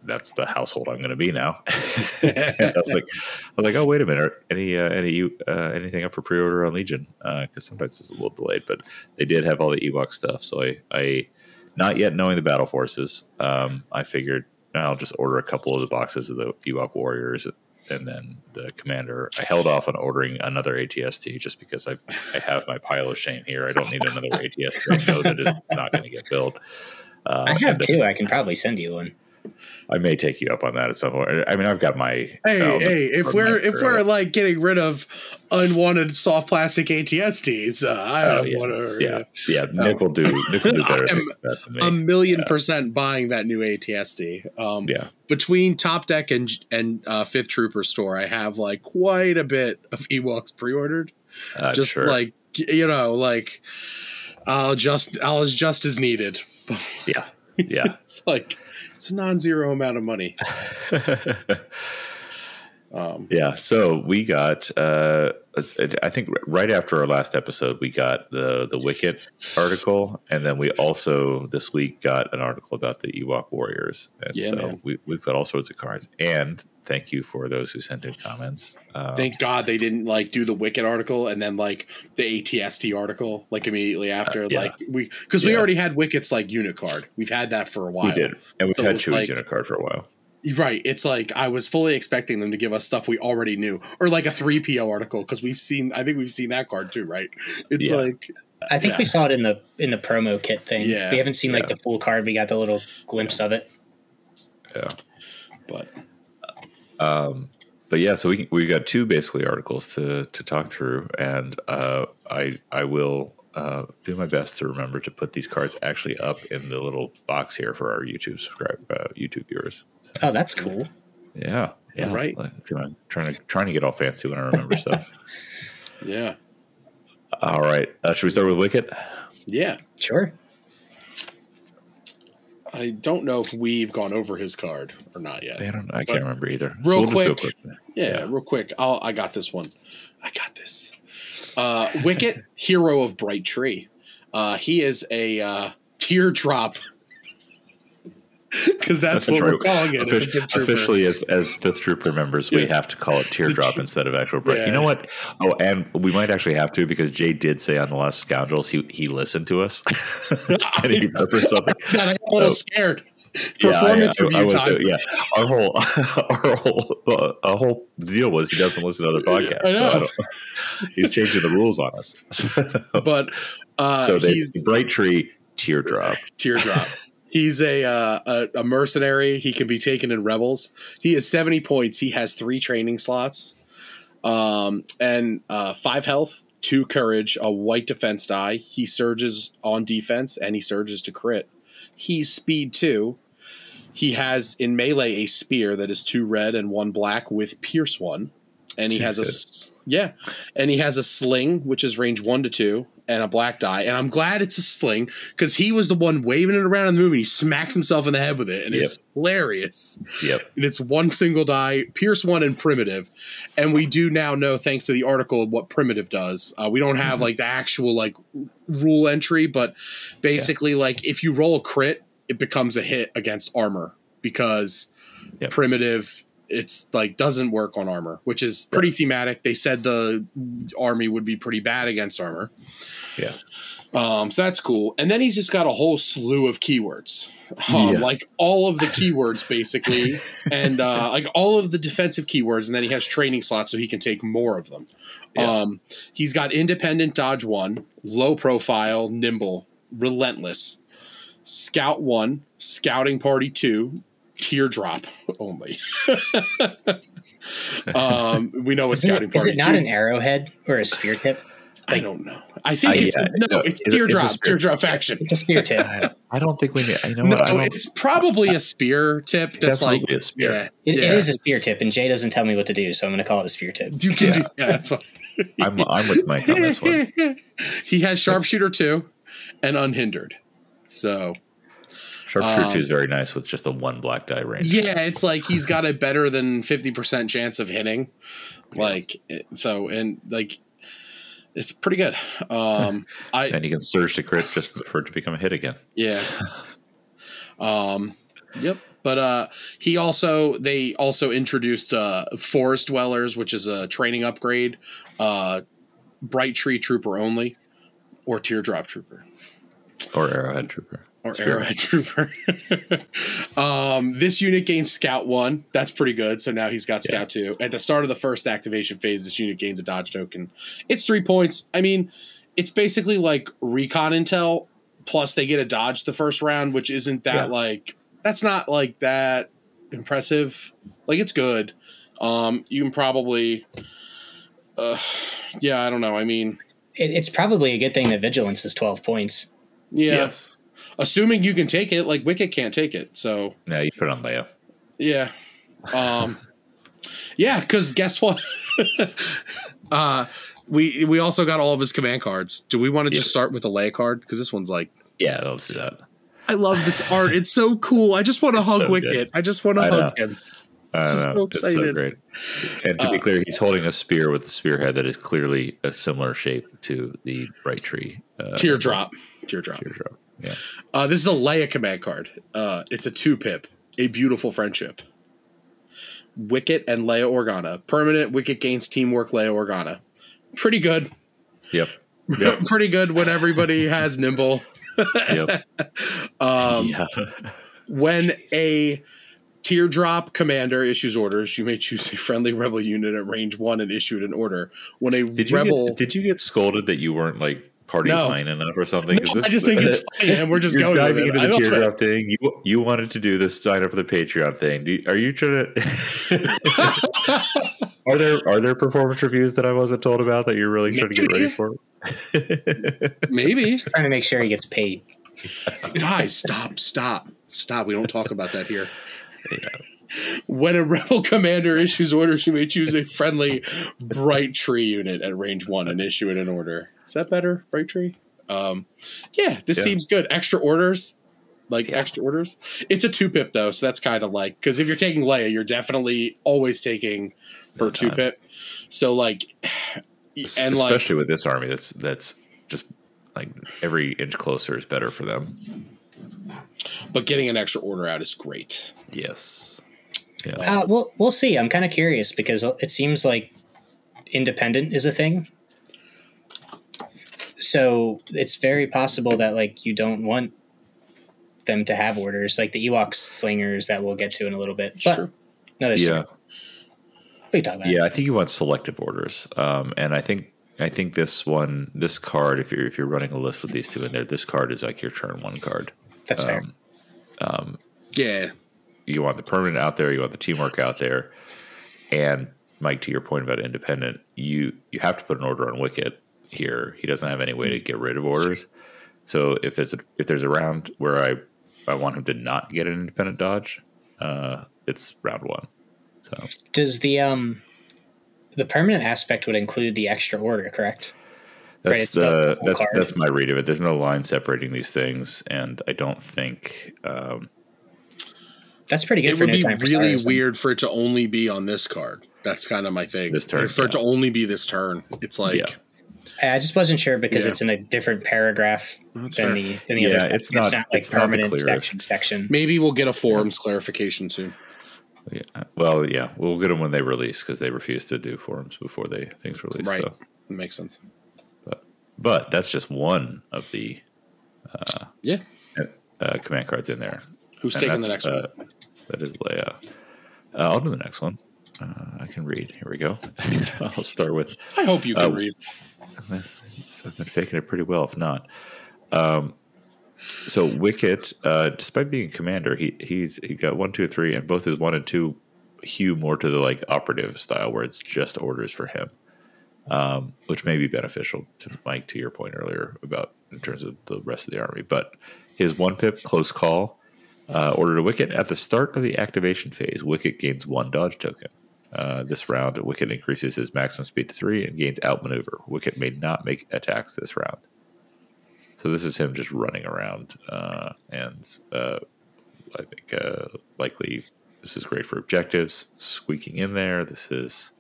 that's the household I'm going to be now. I was like, oh, wait a minute. Anything up for pre-order on Legion? Because sometimes it's a little delayed, but they did have all the Ewok stuff. So I not yet knowing the battle forces, I figured I'll just order a couple of the boxes of the Ewok warriors and then the commander. I held off on ordering another ATST just because I have my pile of shame here. I don't need another ATST. I know that is not going to get built. I have two. I can probably send you one. I may take you up on that at some point. I mean, I've got my. If we're like getting rid of unwanted soft plastic ATSTs, I don't want to. Yeah. Nick will do better than me. 1,000,000% buying that new ATST. Between Top Deck and Fifth Trooper store, I have like quite a bit of Ewoks pre-ordered. Just sure. Like I'll adjust as needed. Yeah. It's a non-zero amount of money. So we got I think right after our last episode we got the Wicket article, and then we also this week got an article about the Ewok warriors, and we've got all sorts of cards. And thank you for those who sent in comments. Thank God they didn't do the Wicket article and then the ATST article immediately after. We already had Wicket's unit card. We've had that for a while. We did, and we've had Chewie's unit card for a while. Right. It's I was fully expecting them to give us stuff we already knew, or a 3PO article, because we've seen that card too, right? It's I think we saw it in the promo kit thing. Yeah. We haven't seen the full card. We got the little glimpse of it. Yeah. But yeah, so we got two basically articles to talk through, and I will do my best to remember to put these cards actually up in the little box here for our YouTube viewers. So, oh, that's cool. Yeah, right. Trying to get all fancy when I remember stuff. Yeah. All right. Should we start with Wicket? Yeah, sure. I don't know if we've gone over his card or not yet. I can't remember either. Real quick. Real quick. I got this one. I got this. Wicket, Hero of Bright Tree. He is a teardrop. Because that's what we're calling it. Officially, as Fifth Trooper members, we have to call it teardrop instead of actual bright. Yeah. You know what? Oh, and we might actually have to, because Jay did say on the last Scoundrels he listened to us and he referenced something. God, I'm a little scared. Performance review time. Our whole deal was he doesn't listen to other podcasts. I know. So he's changing the rules on us. But he's Bright Tree teardrop. He's a mercenary. He can be taken in Rebels. He has 70 points. He has 3 training slots, and 5 health, 2 courage, a white defense die. He surges on defense, and he surges to crit. He's speed 2. He has in melee a spear that is 2 red and 1 black with pierce 1, and he has a sling which is range 1 to 2 and a black die. And I'm glad it's a sling, because he was the one waving it around in the movie. He smacks himself in the head with it, and it's hilarious. Yep. And it's 1 single die, pierce 1, and primitive. And we do now know, thanks to the article, what primitive does. We don't have the actual rule entry, but basically if you roll a crit, it becomes a hit against armor, because primitive, it's doesn't work on armor, which is pretty thematic. They said the army would be pretty bad against armor. Yeah. So that's cool. And then he's just got a whole slew of keywords, all of the keywords basically, and all of the defensive keywords. And then he has training slots so he can take more of them. Yeah. He's got independent dodge 1, low profile, nimble, relentless, scout 1, scouting party 2, teardrop only. We know what scouting party. Is it not an arrowhead or a spear tip? I don't know. I think it's teardrop. Teardrop faction. It's a spear tip. I don't think we need. It's probably a spear tip. That's a spear. It is a spear tip, and Jay doesn't tell me what to do, so I'm going to call it a spear tip. That's fine. I'm with Mike on this one. He has sharpshooter 2 and unhindered. So sharpshooter 2 is very nice with just a 1 black die range. Yeah, it's he's got a better than 50% chance of hitting. It's pretty good. And you can surge to crit just for it to become a hit again. Yeah. Yep. But they also introduced Forest Dwellers, which is a training upgrade, Bright Tree Trooper only, or Teardrop Trooper. Or Arrowhead Trooper. Or Arrowhead Trooper. This unit gains Scout 1. That's pretty good. So now he's got Scout 2. At the start of the first activation phase, this unit gains a dodge token. It's 3 points. I mean, it's basically like recon intel, plus they get a dodge the first round, which isn't that that's not like that impressive. Like, it's good. You can probably I don't know. I mean, it's probably a good thing that Vigilance is 12 points. Yeah. Yes. Assuming you can take it, like Wicket can't take it. So no, you put it on Leia. Yeah. Yeah, because guess what? We also got all of his command cards. Do we want to just start with the Leia card? Because this one's like, yeah, let's do that. I love this art. It's so cool. I just want to hug Wicket. Good. I just want to hug him. I know. So excited. It's so great. And to be clear, he's holding a spear with a spearhead that is clearly a similar shape to the Bright Tree. Teardrop. Yeah. This is a Leia command card. It's a 2-pip. A Beautiful Friendship. Wicket and Leia Organa. Permanent. Wicket gains teamwork. Leia Organa. Pretty good. Yep. Pretty good when everybody has Nimble. Yep. When a Teardrop commander issues orders, you may choose a friendly rebel unit at range 1 and issue it an order. When a did you get scolded that you weren't like party line enough or something? No, I just think it's funny, and we're just going diving with it. into the Teardrop thing. You wanted to do this sign up for the Patreon thing. Are you trying to? Are there performance reviews that I wasn't told about that you're really trying to get ready for? Maybe trying to make sure he gets paid. Guys, stop. We don't talk about that here. Yeah. When a rebel commander issues orders, you may choose a friendly Bright Tree unit at range 1 and issue it an order. Is that better, Bright Tree? This seems good. Extra orders. Extra orders. It's a 2-pip, though, so that's kind of like... Because if you're taking Leia, you're definitely always taking her 2-pip. So, especially with this army, that's just, like, every inch closer is better for them. But getting an extra order out is great. Yes. Yeah. We'll see. I'm kind of curious because it seems like independent is a thing. So it's very possible that you don't want them to have orders, like the Ewok slingers that we'll get to in a little bit. But another story. We can talk about it. I think you want selective orders. And I think this card, if you're running a list with these two in there, this card is like your turn 1 card. That's fair. You want the permanent out there. You want the teamwork out there. And Mike, to your point about independent, you have to put an order on Wicket here. He doesn't have any way to get rid of orders. So if there's a round where I want him to not get an independent dodge, it's round 1. So does the permanent aspect would include the extra order, correct? That's my read of it. There's no line separating these things, and I don't think that's pretty good. It would be really weird for it to only be on this card. That's kind of my thing. This turn, for it to only be this turn, it's like I just wasn't sure because it's in a different paragraph than the other. It's not like permanent section. Maybe we'll get a forums clarification soon. Yeah. Well, we'll get them when they release because they refuse to do forums before things release. Right, so. That makes sense. But that's just one of the command cards in there. Who's taking the next one? That is Leia. I'll do the next one. I can read. Here we go. I'll start with... I hope you can read. I've been faking it pretty well, if not. So Wicket, despite being a commander, he got 1, 2, 3, and both his 1 and 2 hew more to the operative style where it's just orders for him. Which may be beneficial to Mike, to your point earlier about in terms of the rest of the army. But his 1-pip close call order to Wicket at the start of the activation phase. Wicket gains 1 dodge token. This round, Wicket increases his maximum speed to 3 and gains outmaneuver. Wicket may not make attacks this round. So this is him just running around, and I think likely this is great for objectives. Squeaking in there, this is.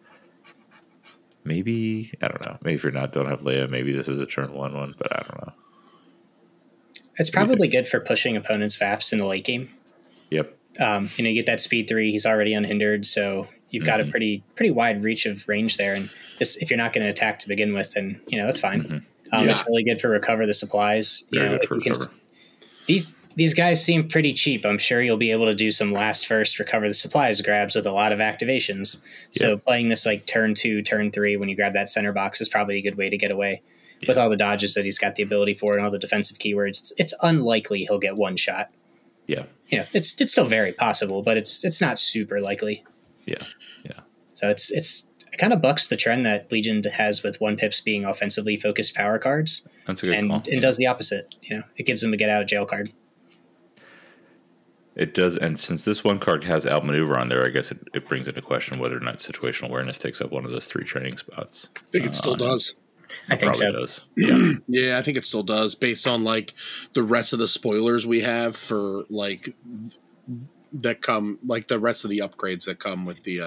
Maybe, I don't know. Maybe if don't have Leia, maybe this is a turn 1/1, but I don't know. It's probably good for pushing opponents' VAPs in the late game. Yep. You get that speed 3. He's already unhindered, so you've got a pretty wide reach of range there. And if you're not going to attack to begin with, then that's fine. It's really good for recover the supplies. Very good for recover. These guys seem pretty cheap. I'm sure you'll be able to do some last first recover the supplies grabs with a lot of activations. So playing this like turn 2, turn 3 when you grab that center box is probably a good way to get away. With all the dodges that he's got the ability for and all the defensive keywords, it's unlikely he'll get one shot. Yeah. It's still very possible, but it's not super likely. Yeah. So it kind of bucks the trend that Legion has with 1-pips being offensively focused power cards. That's a good call. And does the opposite. It gives them a get out of jail card. It does, and since this one card has outmaneuver on there, I guess it brings into question whether or not situational awareness takes up one of those 3 training spots. I think it still does. I think so. Does. Yeah. Yeah, I think it still does, based on like the rest of the spoilers we have for like that come, like the rest of the upgrades that come with the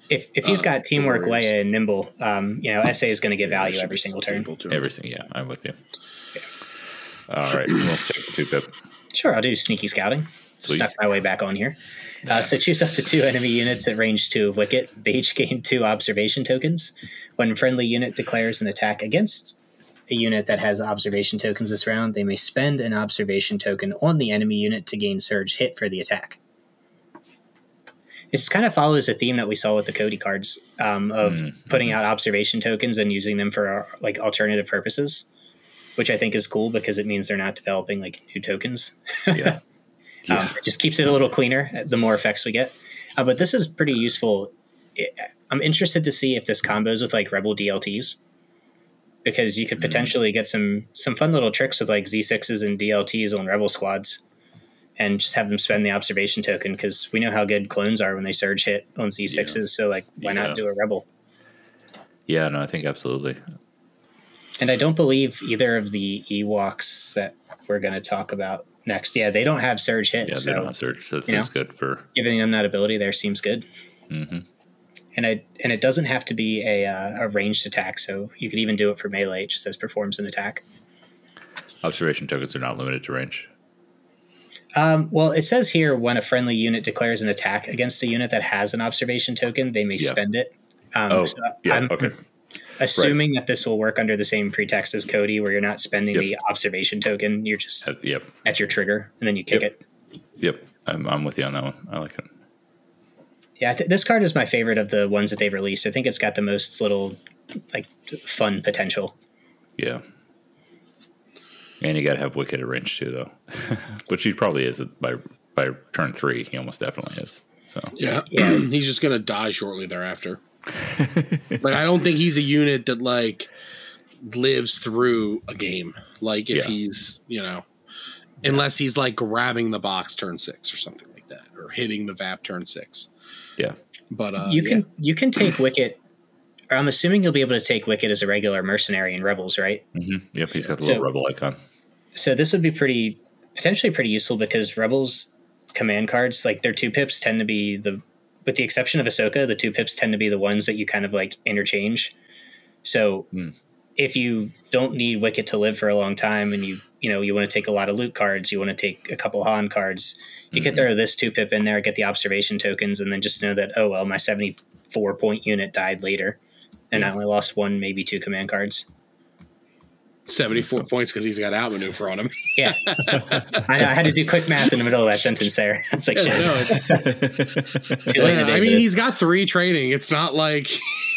If he's got teamwork, Leia, and nimble, SA is going to get value every single turn. Everything, yeah, I'm with you. All right, let's take the 2-pip. Sure, I'll do sneaky scouting. Sweet. Stuff my way back on here. So choose up to 2 enemy units at range 2 of Wicket. They each gain 2 observation tokens. When a friendly unit declares an attack against a unit that has observation tokens this round, they may spend an observation token on the enemy unit to gain surge hit for the attack. This kind of follows a theme that we saw with the Cody cards of putting out observation tokens and using them for like alternative purposes, which I think is cool because it means they're not developing like new tokens. Yeah. It just keeps it a little cleaner the more effects we get. But this is pretty useful. I'm interested to see if this combos with like Rebel DLTs, because you could potentially get some fun little tricks with like Z6s and DLTs on Rebel squads and just have them spend the observation token, because we know how good clones are when they surge hit on Z6s. Yeah. So like, why not do a Rebel? Yeah, no, I think absolutely. And I don't believe either of the Ewoks that we're going to talk about next. Yeah, they don't have surge hit. Yeah, they don't have surge. So this is good for giving them that ability there. Seems good. Mm-hmm. And it doesn't have to be a ranged attack, so you could even do it for melee. It just says performs an attack. Observation tokens are not limited to range. Well, it says here when a friendly unit declares an attack against a unit that has an observation token, they may spend it. Okay. Assuming that this will work under the same pretext as Cody, where you're not spending the observation token, you're just at your trigger, and then you kick it. Yep, I'm with you on that one. I like it. Yeah, this card is my favorite of the ones that they've released. I think it's got the most little like fun potential. Yeah. And you got to have Wicked at range too, though. Which he probably is by turn 3. He almost definitely is. So yeah. He's just gonna die shortly thereafter. Like, I don't think he's a unit that like lives through a game. Like if he's unless he's like grabbing the box turn 6 or something like that, or hitting the VAP turn 6. Yeah, but you can take Wicket. Or I'm assuming you'll be able to take Wicket as a regular mercenary in Rebels, right? Mm-hmm. Yep, he's got the little Rebel icon. So this would be potentially pretty useful, because Rebels command cards, like their 2-pips tend to be with the exception of Ahsoka, the 2-pips tend to be the ones that you kind of like interchange. So if you don't need Wicket to live for a long time, and you want to take a lot of loot cards, you want to take a couple Han cards, you could throw this 2-pip in there, get the observation tokens, and then just know that, oh, well, my 74-point unit died later, and I only lost 1, maybe 2 command cards. 74 points because he's got outmaneuver on him. Yeah. I had to do quick math in the middle of that sentence there. It's like, too late I mean, he's got 3 training. It's not like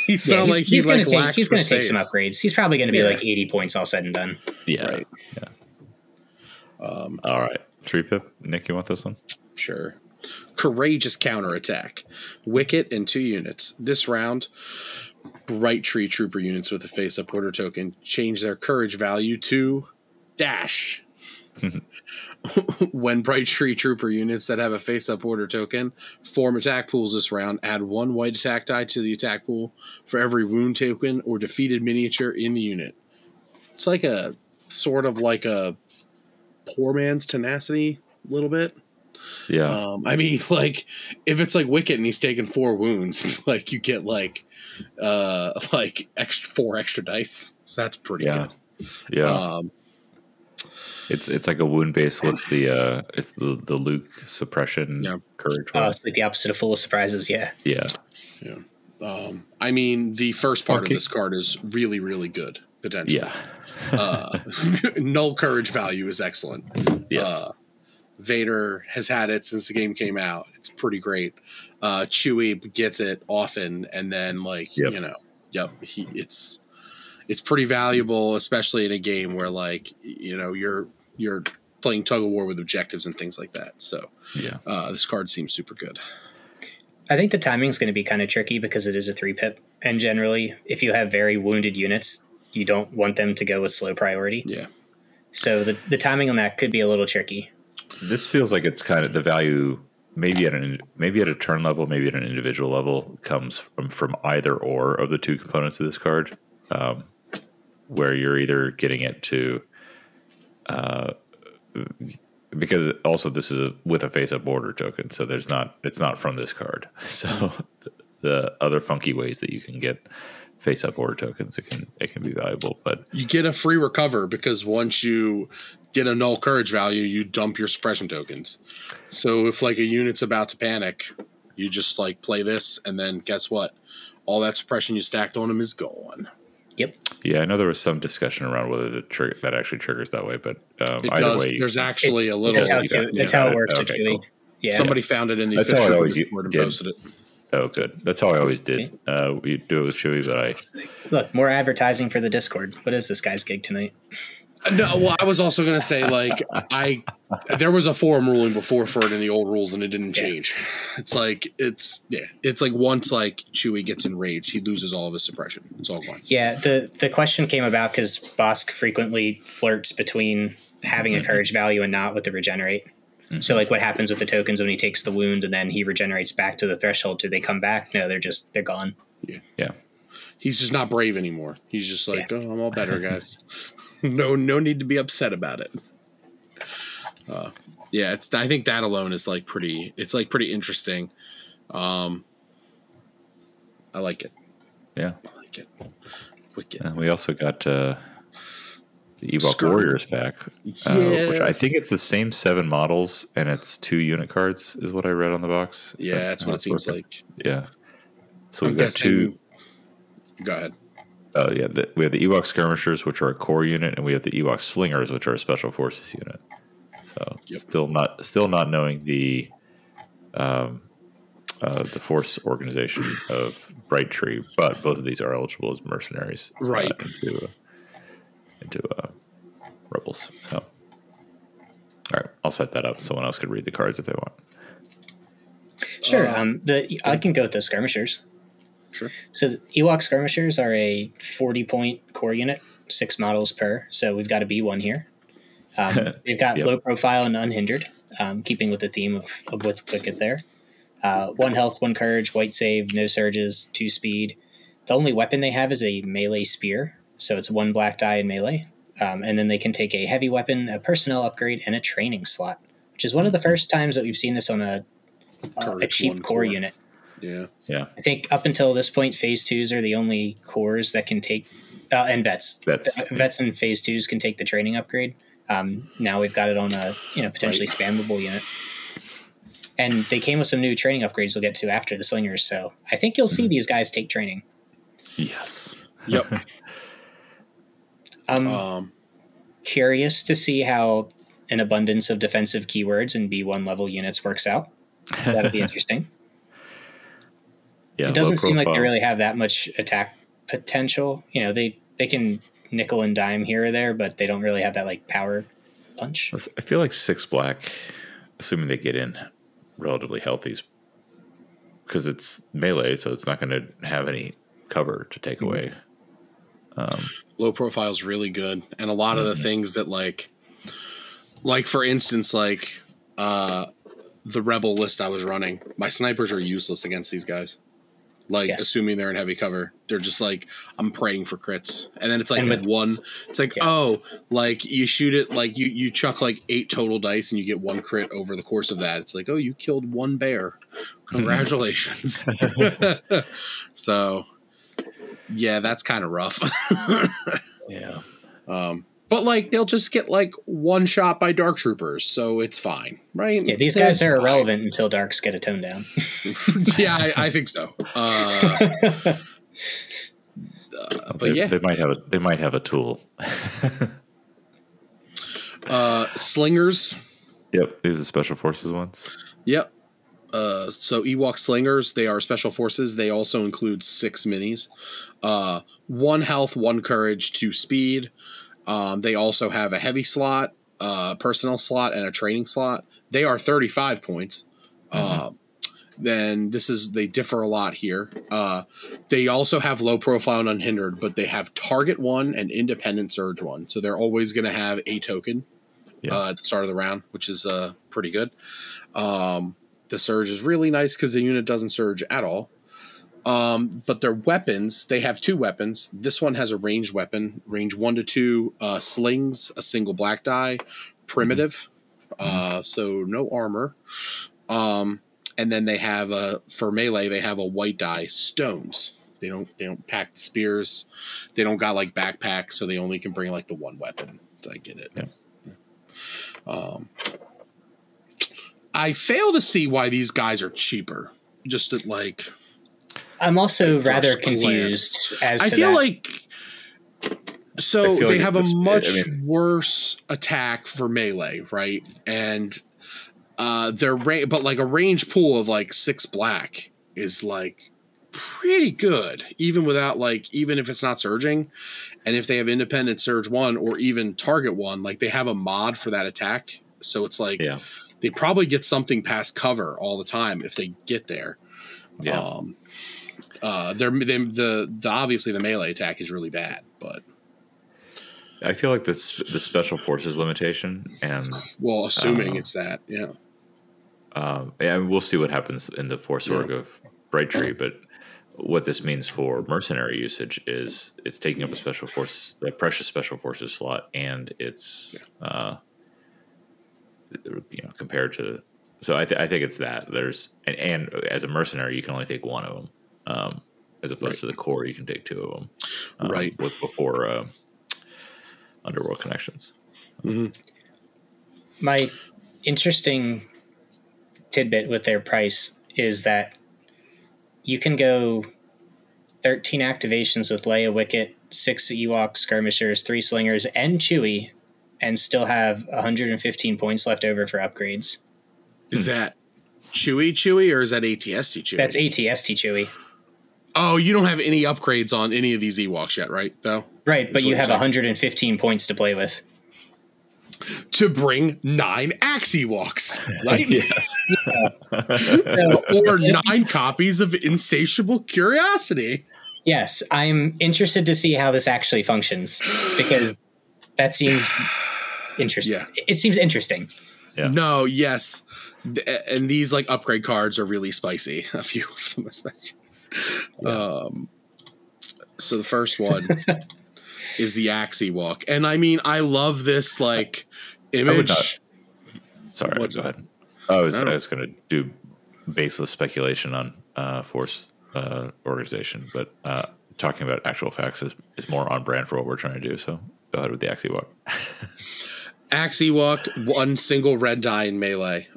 he's going to take some upgrades. He's probably going to be like 80 points all said and done. Yeah. Right. Yeah. All right. 3-pip. Nick, you want this one? Sure. Courageous counterattack. Wicket and 2 units. This round, Bright Tree Trooper units with a face-up order token change their courage value to dash. When Bright Tree Trooper units that have a face-up order token form attack pools this round, add 1 white attack die to the attack pool for every wound token or defeated miniature in the unit. It's like a sort of like a poor man's tenacity a little bit. Yeah. I mean, like, if it's like Wicket and he's taking 4 wounds, it's like you get like 4 extra dice. So that's pretty good. Yeah. It's like a wound base. What's the it's the Luke suppression courage one? Oh, it's like the opposite of full of surprises. Yeah. I mean, the first part of this card is really, really good potentially. Null courage value is excellent. Yes. Vader has had it since the game came out. It's pretty great. Chewie gets it often, and then it's pretty valuable, especially in a game where you're playing tug of war with objectives and things like that. So this card seems super good. I think the timing is going to be kind of tricky because it is a 3-pip, and generally, if you have very wounded units, you don't want them to go with slow priority. Yeah. So the timing on that could be a little tricky. This feels like it's kind of the value, maybe at a turn level, maybe at an individual level, comes from either or of the two components of this card, where you're either getting it to, because also this is with a face-up border token, so it's not from this card. So the other funky ways that you can get face-up border tokens, it can be valuable. But you get a free recover because once you get a null courage value, you dump your suppression tokens. So if like a unit's about to panic, you just like play this, and then guess what? All that suppression you stacked on them is gone. Yep. Yeah, I know there was some discussion around whether that actually triggers that way, but either way, there's actually a little. That's how it works. Okay, cool. Yeah, somebody found it in the. That's how I always did. Posted it. Oh, good. That's how I always did. We do it with Chewie, but look, more advertising for the Discord. What is this guy's gig tonight? No, well, I was also going to say, there was a forum ruling before for it in the old rules, and it didn't change. It's like once Chewie gets enraged, he loses all of his suppression. It's all gone. Yeah, the question came about because Bosk frequently flirts between having a courage value and not with the regenerate. Mm-hmm. So, what happens with the tokens when he takes the wound and then he regenerates back to the threshold? Do they come back? No, they're gone. Yeah. He's just not brave anymore. He's just oh, I'm all better, guys. No need to be upset about it. I think that alone is pretty interesting. I like it. Yeah. I like it. Wicked. We also got the Ewok Warriors back, which I think it's the same 7 models and it's 2 unit cards is what I read on the box. Yeah, that's what it seems like. Yeah. So we've got 2. Go ahead. Oh yeah, we have the Ewok Skirmishers, which are a core unit, and we have the Ewok Slingers, which are a special forces unit. So still not knowing the force organization of Bright Tree, but both of these are eligible as mercenaries, right? Into rebels. So, all right, I'll set that up. Someone else could read the cards if they want. Sure. I can go with the Skirmishers. Sure. So the Ewok Skirmishers are a 40-point core unit, 6 models per. So we've got a B1 here. We've got low profile and unhindered, keeping with the theme of with Wicked there. 1 health, 1 courage, white save, no surges, 2 speed. The only weapon they have is a melee spear. So it's 1 black die in melee. And then they can take a heavy weapon, a personnel upgrade, and a training slot, which is one of the first times that we've seen this on a cheap core unit. Yeah. I think up until this point, phase 2s are the only cores that can take, and vets. Vets and phase 2s can take the training upgrade. Now we've got it on a potentially spammable unit. And they came with some new training upgrades we'll get to after the Slingers. So I think you'll see these guys take training. Yes. Yep. Curious to see how an abundance of defensive keywords and B1 level units works out. That'll be interesting. It doesn't seem like they really have that much attack potential. They can nickel and dime here or there, but they don't really have that power punch. I feel like 6 black, assuming they get in relatively healthy, because it's melee, so it's not going to have any cover to take away. Low profile is really good, and a lot of the things that like for instance, the rebel list I was running, my snipers are useless against these guys. Assuming they're in heavy cover, they're just I'm praying for crits, and then it's one. It's you shoot it you chuck 8 total dice and you get 1 crit over the course of that. It's you killed 1 bear. Congratulations. So, yeah, that's kind of rough. Yeah. But they'll just get one shot by Dark Troopers, so it's fine, right? Yeah, these guys are irrelevant until Darks get a tone down. Yeah, I think so. But yeah, they might have a tool. Slingers. Yep, these are special forces ones. Yep. So Ewok Slingers, they are special forces. They also include 6 minis. 1 health, 1 courage, 2 speed. They also have a heavy slot, personnel slot, and a training slot. They are 35 points. Then they differ a lot here. They also have low profile and unhindered, but they have target 1 and independent surge 1. So they're always going to have a token at the start of the round, which is pretty good. The surge is really nice because the unit doesn't surge at all. But their weapons, they have 2 weapons. This one has a ranged weapon, range 1 to 2 slings, a single black die, primitive, so no armor. And then they have for melee, they have a white die, stones. They don't pack the spears. They don't got like backpacks, so they only can bring like the 1 weapon. So I get it. Yeah. I fail to see why these guys are cheaper. Just at like, I'm also rather confused as to I feel that. like they have a much worse attack for melee, right? And but like a range pool of like 6 black is like pretty good, even if it's not surging, and if they have independent surge 1 or even target 1, like they have a mod for that attack, so it's like they probably get something past cover all the time if they get there. Obviously the melee attack is really bad, but I feel like the special forces limitation, and assuming it's that, we'll see what happens in the Force Org of Bright Tree, but what this means for mercenary usage is it's taking up a precious special forces slot, and it's compared to. So I think it's that there's and as a mercenary you can only take 1 of them, as opposed to the core you can take 2 of them, before Underworld Connections. My interesting tidbit with their price is that you can go 13 activations with Leia Wicket, 6 Ewok skirmishers, 3 slingers, and Chewie, and still have 115 points left over for upgrades. Is that Chewie, or is that ATST Chewie? That's ATST Chewie. Oh, you don't have any upgrades on any of these Ewoks yet, right, though? Right, but you have 115 points to play with. To bring 9 Axe Ewoks, right? Yes. Or 9 copies of Insatiable Curiosity. Yes, I'm interested to see how this actually functions, because that seems interesting. Yeah. It seems interesting. Yeah. No, yes. And these like upgrade cards are really spicy. A few of them especially. So the first one is the Axe Ewok. And I mean, I love this like image. Sorry, go ahead. I was going to do baseless speculation on Force organization, but talking about actual facts is more on brand for what we're trying to do. So go ahead with the Axe Ewok. Axe Ewok, 1 single red die in melee.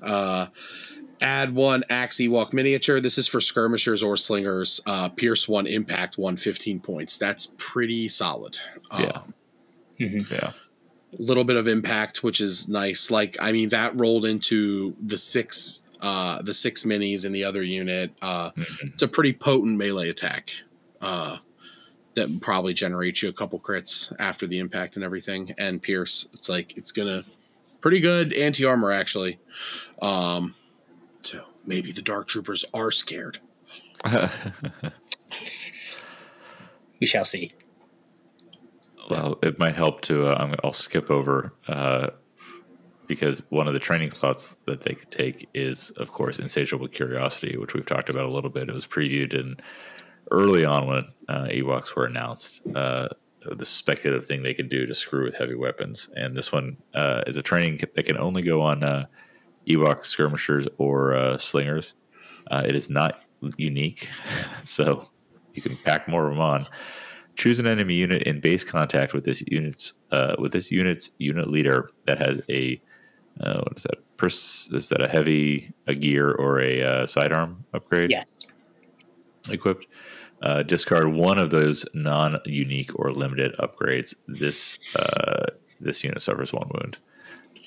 Add 1 Axe Ewok miniature. This is for skirmishers or slingers. Pierce 1, impact 1, 15 points. That's pretty solid. Yeah. A little bit of impact, which is nice. Like, I mean, that rolled into the 6 minis in the other unit. It's a pretty potent melee attack. That probably generates you a couple crits after the impact and everything. And Pierce, it's gonna pretty good anti-armor actually. So maybe the Dark Troopers are scared. We shall see. Well, it might help to. I'll skip over because one of the training slots that they could take is, of course, Insatiable Curiosity, which we've talked about a little bit. It was previewed in early on when Ewoks were announced. The speculative thing they could do to screw with heavy weapons, and this one is a training kit that can only go on Ewok skirmishers or slingers. It is not unique, so you can pack more of them on. Choose an enemy unit in base contact with this unit's unit leader that has a what is that? Is that a gear or a sidearm upgrade? Yes. Equipped. Discard one of those non-unique or limited upgrades. This unit suffers 1 wound.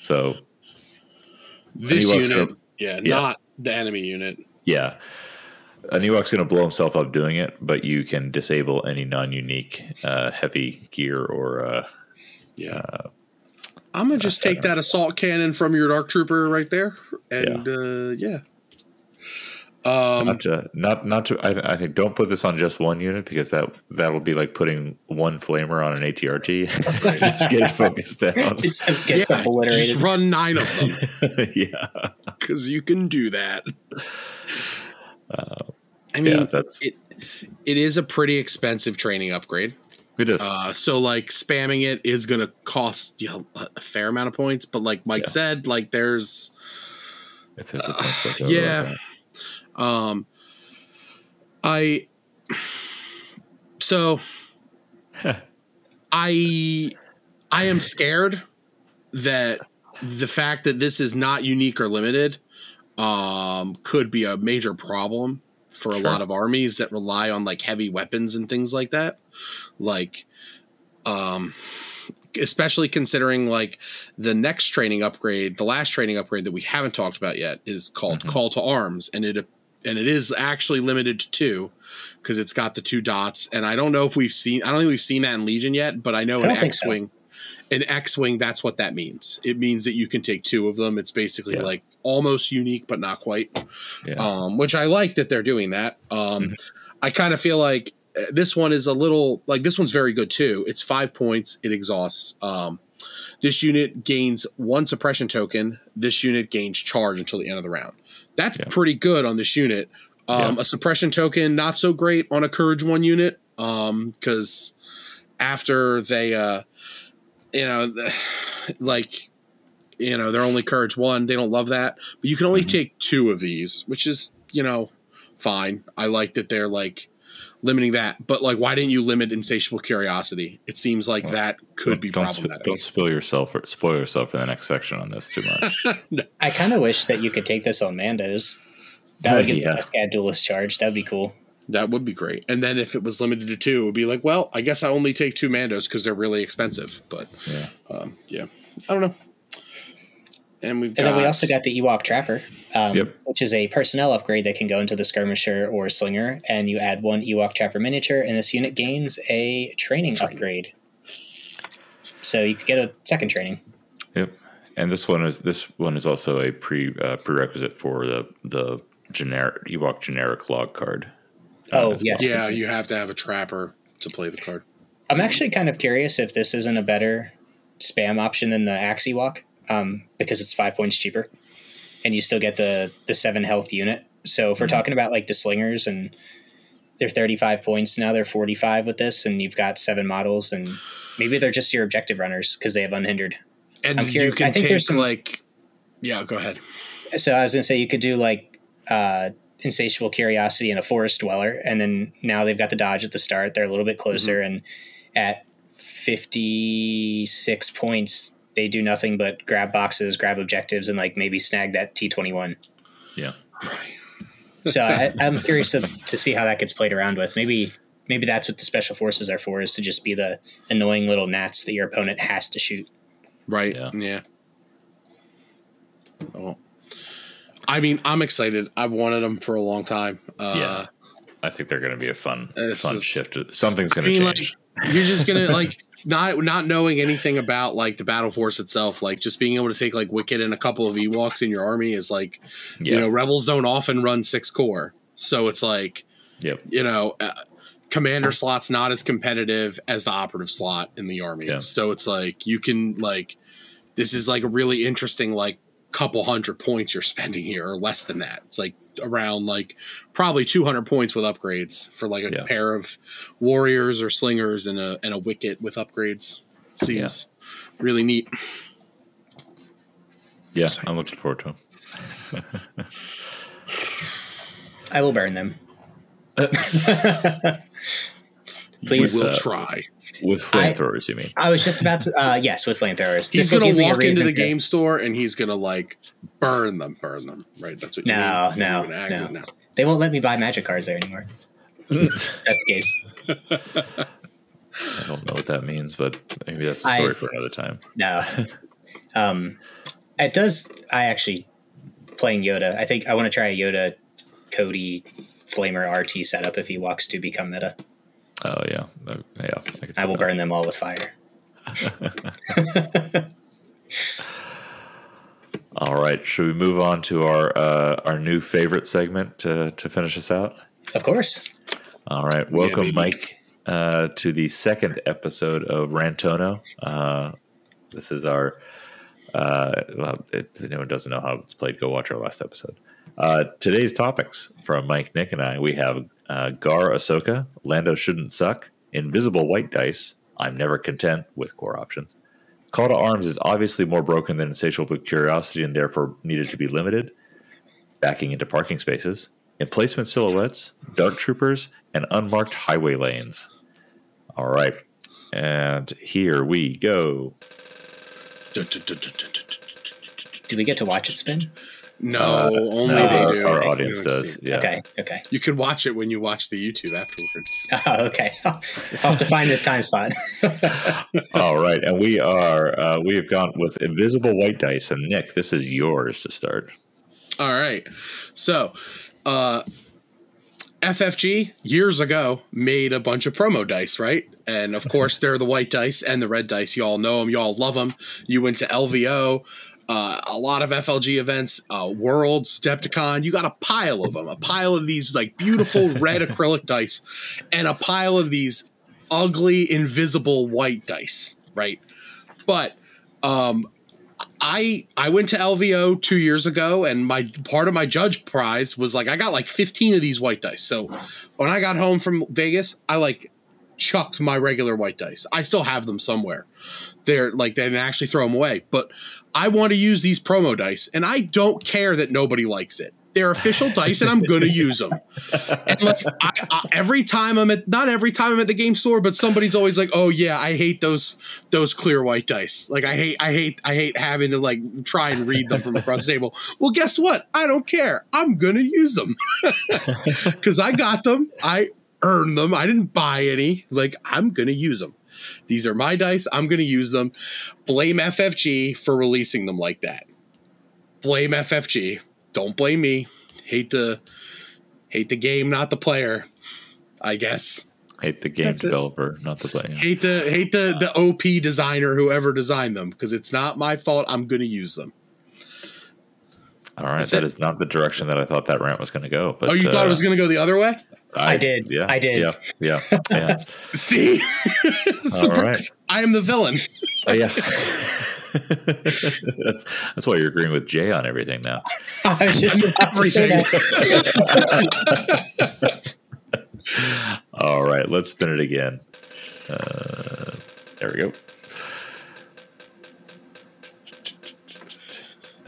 So this unit, not the enemy unit. Yeah. An Ewok's going to blow himself up doing it, but you can disable any non-unique heavy gear or I'm gonna just take that assault cannon from your Dark Trooper right there, and I think don't put this on just one unit, because that will be like putting one flamer on an ATRT. Just get it focused down. It just gets obliterated. Just run 9 of them. Yeah, because you can do that. I mean, it is a pretty expensive training upgrade. It is. So like spamming it is going to cost a fair amount of points, but like Mike said, like there's I am scared that the fact that this is not unique or limited could be a major problem for a lot of armies that rely on like heavy weapons and things like that. Like, especially considering like the next training upgrade, the last training upgrade that we haven't talked about yet is called Call to Arms. And it is actually limited to 2 because it's got the 2 dots. And I don't know if I don't think we've seen that in Legion yet, but I know in X-Wing, that's what that means. It means that you can take 2 of them. It's basically like almost unique, but not quite. Yeah. Which I like that they're doing that. I kind of feel like this one is a little like this one's very good too. It's 5 points. It exhausts. This unit gains 1 suppression token. This unit gains charge until the end of the round. That's pretty good on this unit. A suppression token, not so great on a Courage 1 unit. Because after they, they're only Courage 1. They don't love that. But you can only take 2 of these, which is, fine. I like that they're like limiting that, but like, why didn't you limit Insatiable Curiosity? It seems like that could be problematic. Don't spoil yourself for the next section on this too much. No. I kind of wish that you could take this on Mandos. That would get the Cascade Duelist charge. That'd be cool. That would be great. And then if it was limited to 2, it would be like, well, I guess I only take 2 Mandos because they're really expensive. But I don't know. And then we also got the Ewok Trapper, which is a personnel upgrade that can go into the Skirmisher or Slinger, and you add 1 Ewok Trapper miniature, and this unit gains a training upgrade. So you could get a second training. Yep, and this one is also a prerequisite for the generic Ewok generic log card. Yes, yeah, you have to have a Trapper to play the card. I'm actually kind of curious if this isn't a better spam option than the Axe Ewok. Because it's 5 points cheaper and you still get the 7 health unit. So if we're talking about like the Slingers and they're 35 points, now they're 45 with this, and you've got 7 models, and maybe they're just your objective runners because they have unhindered. And you can take go ahead. So I was going to say you could do like Insatiable Curiosity and a Forest Dweller. And then now they've got the dodge at the start. They're a little bit closer, and at 56 points, they do nothing but grab boxes, grab objectives, and like maybe snag that T-21. Yeah. Right. So I'm curious to see how that gets played around with. Maybe that's what the special forces are for, is to just be the annoying little gnats that your opponent has to shoot. Right. Yeah. Oh. I mean, I'm excited. I've wanted them for a long time. I think they're going to be a fun shift. Something's going to change. You're just going to like not knowing anything about like the battle force itself, like just being able to take like Wicked and a couple of Ewoks in your army is like, rebels don't often run 6 core. So it's like, commander slot's not as competitive as the operative slot in the army. Yeah. So it's like, you can like, this is like a really interesting, like couple hundred points you're spending here, or less than that. It's like around like probably 200 points with upgrades for like a pair of warriors or slingers and a Wicket with upgrades. Seems really neat. Yeah, I'm looking forward to them. I will burn them. Please. We'll try. With flamethrowers, you mean? I was just about to, yes, with flamethrowers. He's going to walk into the game store and he's going to like burn them. Right. That's what No. They won't let me buy magic cards there anymore. That's the case. I don't know what that means, but maybe that's a story for another time. No. It does. I actually playing Yoda. I think I want to try a Yoda Cody Flamer RT setup if Ewoks do become meta. Oh yeah. I will burn them all with fire. All right. Should we move on to our new favorite segment to finish us out? Of course. All right. Welcome, Mike, to the second episode of Rantono. This is our if anyone doesn't know how it's played, go watch our last episode. Today's topics from Mike, Nick, and I. We have Gar Ahsoka, Lando Shouldn't Suck, Invisible White Dice, I'm Never Content with core options. Call to Arms is obviously more broken than Insatiable Curiosity and therefore needed to be limited. Backing into parking spaces, Emplacement Silhouettes, Dark Troopers, and Unmarked Highway Lanes. All right. And here we go. Do we get to watch it spin? No, only they do. Our audience does. Yeah. Okay. You can watch it when you watch the YouTube afterwards. Oh, okay. I'll have to find this time spot. All right, and we have gone with Invisible White Dice. And Nick, this is yours to start. All right. So, FFG years ago made a bunch of promo dice, right? And of course, they're the white dice and the red dice. You all know them. You all love them. You went to LVO. A lot of FLG events, Worlds, Decepticon, you got a pile of them, a pile of these like beautiful red acrylic dice and a pile of these ugly, invisible white dice, right? But I went to LVO 2 years ago and my part of my judge prize was like, I got like 15 of these white dice. So when I got home from Vegas, I like chucked my regular white dice. I still have them somewhere. They're like, they didn't actually throw them away, but I want to use these promo dice and I don't care that nobody likes it. They're official dice and I'm going to use them. And like every time not every time I'm at the game store, but somebody's always like, oh yeah, I hate those clear white dice. Like I hate having to like try and read them from across the table. Well, guess what? I don't care. I'm going to use them because I got them. I earned them. I didn't buy any. Like I'm going to use them. These are my dice. I'm going to use them. Blame FFG for releasing them like that. Blame FFG. Don't blame me. Hate the game, not the player, I guess. Hate the game developer, not the player. Hate the OP designer, whoever designed them, because it's not my fault. I'm going to use them. All right. That is not the direction that I thought that rant was going to go. But, you thought it was going to go the other way? I did. Yeah, I did. Yeah. See? All right. I am the villain. Yeah. That's why you're agreeing with Jay on everything now. I was just everything. All right, let's spin it again. There we go.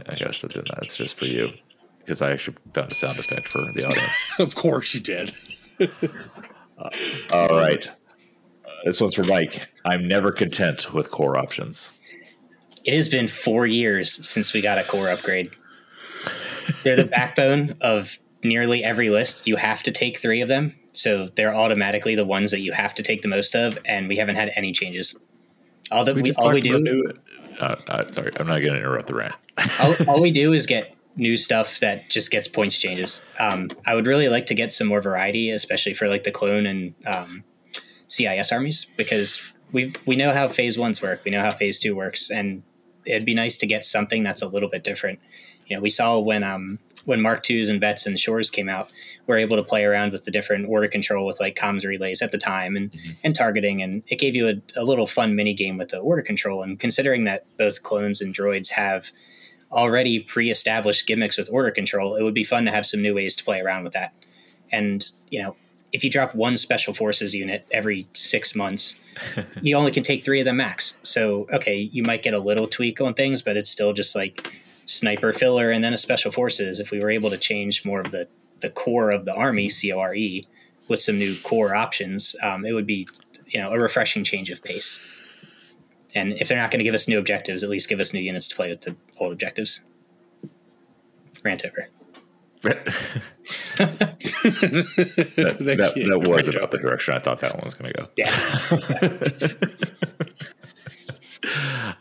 I guess that's just for you because I actually found a sound effect for the audience. Of course you did. All right. This one's for Mike. I'm never content with core options. It has been 4 years since we got a core upgrade. They're the backbone of nearly every list. You have to take 3 of them. So they're automatically the ones that you have to take the most of. And we haven't had any changes. All we do. Sorry, I'm not going to interrupt the rant. all we do is get new stuff that just gets points changes. I would really like to get some more variety, especially for like the clone and CIS armies, because we know how phase 1s work. We know how phase 2 works. And it'd be nice to get something that's a little bit different. You know, we saw when Mark IIs and Vets and Shores came out, we're able to play around with the different order control with like comms relays at the time and targeting. And it gave you a little fun mini game with the order control. And considering that both clones and droids have already pre-established gimmicks with order control, it would be fun to have some new ways to play around with that. And, you know, if you drop one special forces unit every 6 months, you only can take 3 of them max. So, okay, you might get a little tweak on things, but it's still just like sniper filler and then a special forces. If we were able to change more of the core of the army, CORE, with some new core options, it would be a refreshing change of pace. And if they're not going to give us new objectives, at least give us new units to play with the old objectives. Rant over. that was about the direction I thought that one was going to go. Yeah.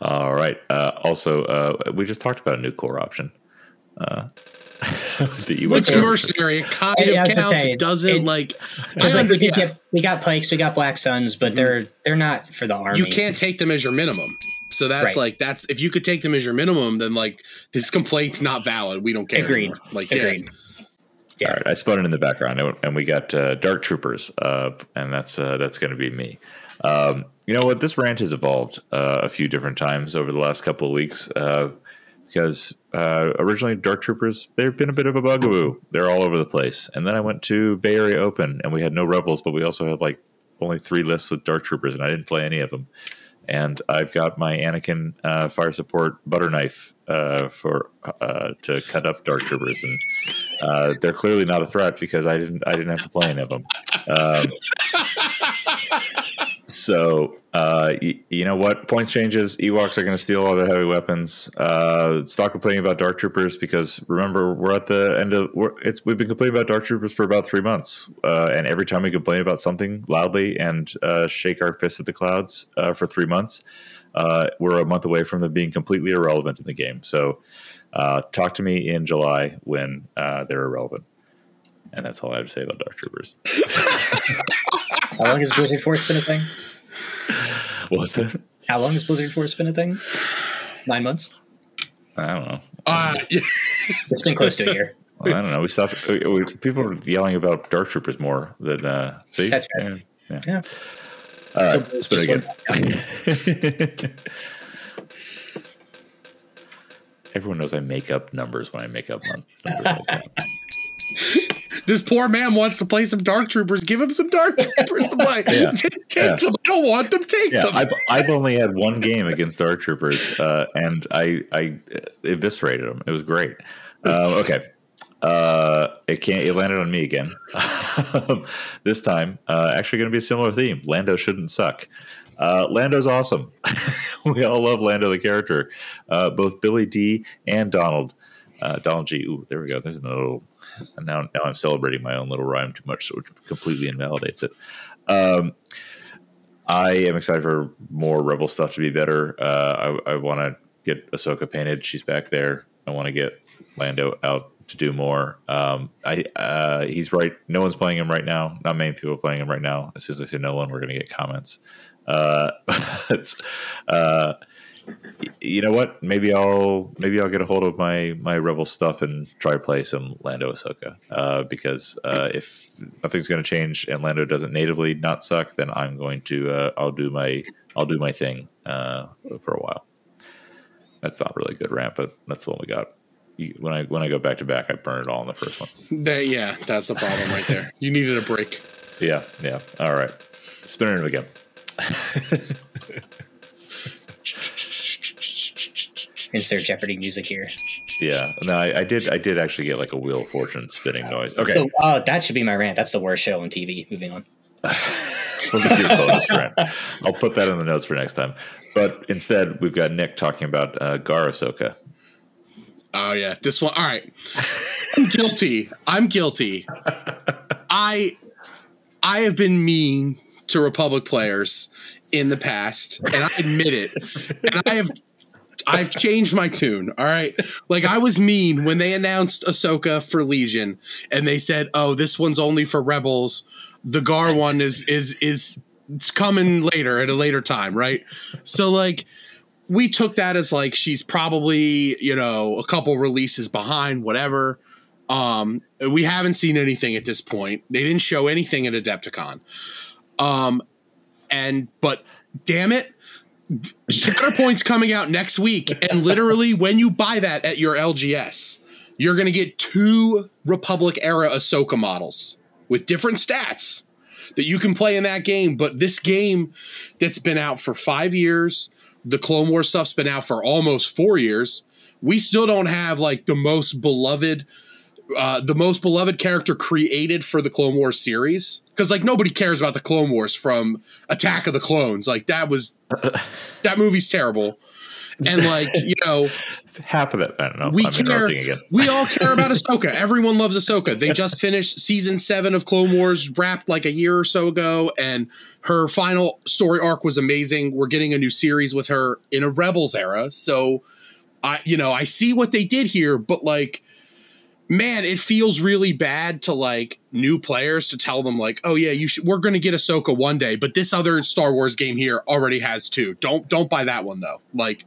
All right. Also, we just talked about a new core option. It's mercenary. It kind of counts. It doesn't we got pikes, we got Black Suns, but they're not for the army. You can't take them as your minimum. So that's that's if you could take them as your minimum, then this complaint's not valid. We don't care. Agreed. Anymore. Agreed. Yeah. All right, I spun it in the background, and we got Dark Troopers, and that's going to be me. You know what? This rant has evolved a few different times over the last couple of weeks because originally Dark Troopers, they've been a bit of a bugaboo. They're all over the place. And then I went to Bay Area Open, and we had no Rebels, but we also had only 3 lists with Dark Troopers, and I didn't play any of them. And I've got my Anakin fire support butter knife to cut up Dark Troopers, and they're clearly not a threat because I didn't have to play any of them. So you know what? Points changes. Ewoks are going to steal all the heavy weapons. Stop complaining about Dark Troopers because remember we're at the end of we've been complaining about Dark Troopers for about 3 months, and every time we complain about something loudly and shake our fists at the clouds for 3 months, we're a month away from them being completely irrelevant in the game. So talk to me in July when they're irrelevant. And that's all I have to say about Dark Troopers. How long has Blizzard Force been a thing? What's that? How long has Blizzard Force been a thing? 9 months? I don't know. It's been close to a year. Well, I don't know. We stopped. People are yelling about Dark Troopers more than see. That's right. Yeah. All right, let's put it again. Everyone knows I make up numbers when I make up numbers. This poor man wants to play some Dark Troopers. Give him some Dark Troopers to play. Take them. I don't want them. Take them. I've only had one game against Dark Troopers, and I eviscerated them. It was great. Okay. It landed on me again. This time, actually going to be a similar theme. Lando shouldn't suck. Lando's awesome. We all love Lando the character. Both Billy D and Donald G. Ooh, there we go. There's another little. And now I'm celebrating my own little rhyme too much, so it completely invalidates it. I am excited for more Rebel stuff to be better. I want to get Ahsoka painted. She's back there. I want to get Lando out to do more. He's right. No one's playing him right now. Not many people are playing him right now. As soon as I say no one, we're going to get comments. You know what? Maybe I'll get a hold of my Rebel stuff and try to play some Lando Ahsoka. Because if nothing's going to change and Lando doesn't natively not suck, then I'm going to I'll do my thing for a while. That's not really a good rant, but that's the one we got. When I go back to back, I burn it all in the first one. That's the problem right there. You needed a break. Yeah. All right, spinning it again. Insert Jeopardy music here. Yeah, no, I did actually get a Wheel of Fortune spinning noise. Okay, that should be my rant. That's the worst show on TV. Moving on. We'll get your bonus rant. I'll put that in the notes for next time. But instead, we've got Nick talking about Gar Ahsoka. Oh yeah, this one. All right, I'm guilty. I have been mean to Republic players in the past, and I admit it. And I've changed my tune. All right, I was mean when they announced Ahsoka for Legion, and they said, "Oh, this one's only for Rebels. The Gar one is it's coming later at a later time." Right? So we took that as she's probably a couple releases behind, whatever. We haven't seen anything at this point. They didn't show anything at Adepticon. But damn it, Shatterpoint's coming out next week, and literally when you buy that at your LGS, you're going to get 2 Republic era Ahsoka models with different stats that you can play in that game. But this game that's been out for 5 years, the Clone Wars stuff's been out for almost 4 years. We still don't have the most beloved the most beloved character created for the Clone Wars series. Because, like, nobody cares about the Clone Wars from Attack of the Clones. Like, that movie's terrible. And, like, you know, half of that, I don't know. We all care about Ahsoka. Everyone loves Ahsoka. They just finished season 7 of Clone Wars, wrapped like a year or so ago, and her final story arc was amazing. We're getting a new series with her in a Rebels era. So, I see what they did here, but, like, man, it feels really bad to, like, new players to tell them, like, oh yeah, we're going to get Ahsoka one day, but this other Star Wars game here already has 2. Don't buy that one though. Like,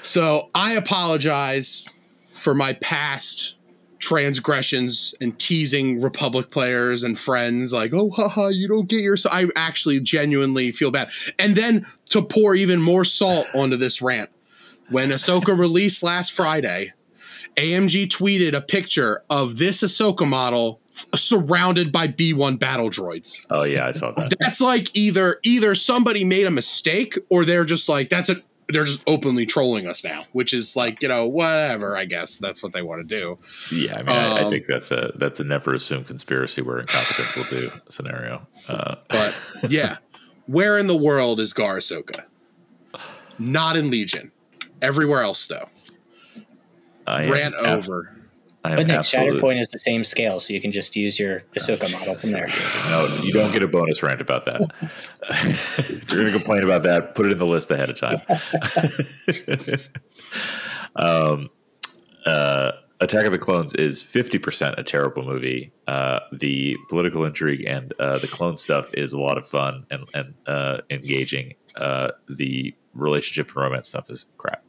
so I apologize for my past transgressions and teasing Republic players and friends, like, oh, haha, you don't get your. So I actually genuinely feel bad. And then to pour even more salt onto this rant, when Ahsoka released last Friday, AMG tweeted a picture of this Ahsoka model surrounded by B1 battle droids. Oh yeah, I saw that. That's like either somebody made a mistake or they're just like, they're just openly trolling us now, which is like, whatever, I guess that's what they want to do. Yeah. I mean, I think that's a never assume conspiracy where incompetence will do scenario. But yeah, where in the world is Gar Ahsoka? Not in Legion. Everywhere else though. Ran over. But Nick, Shatterpoint is the same scale, so you can just use your Ahsoka model from there. No, you don't get a bonus rant about that. If you're going to complain about that, put it in the list ahead of time. Attack of the Clones is 50% a terrible movie. The political intrigue and the clone stuff is a lot of fun and engaging. The relationship and romance stuff is crap.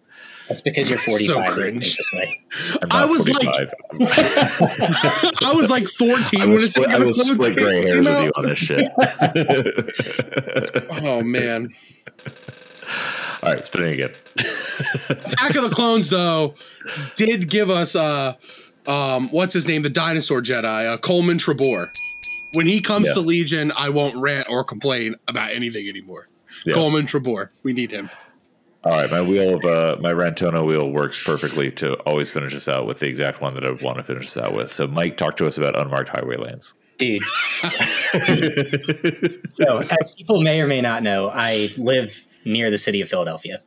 That's because you're 45. So cringe. I was 45. I was like 14 I was split gray hairs with you on this shit. Oh man. All right, spinning again. Attack of the Clones though did give us what's his name, the dinosaur Jedi, Coleman Trebor. When he comes to Legion, I won't rant or complain about anything anymore. Yeah. Coleman Trebor, we need him. All right, my Rantono wheel works perfectly to always finish us out with the exact one that I want to finish us out with. So, Mike, talk to us about unmarked highway lanes. Dude. So, as people may or may not know, I live near the city of Philadelphia.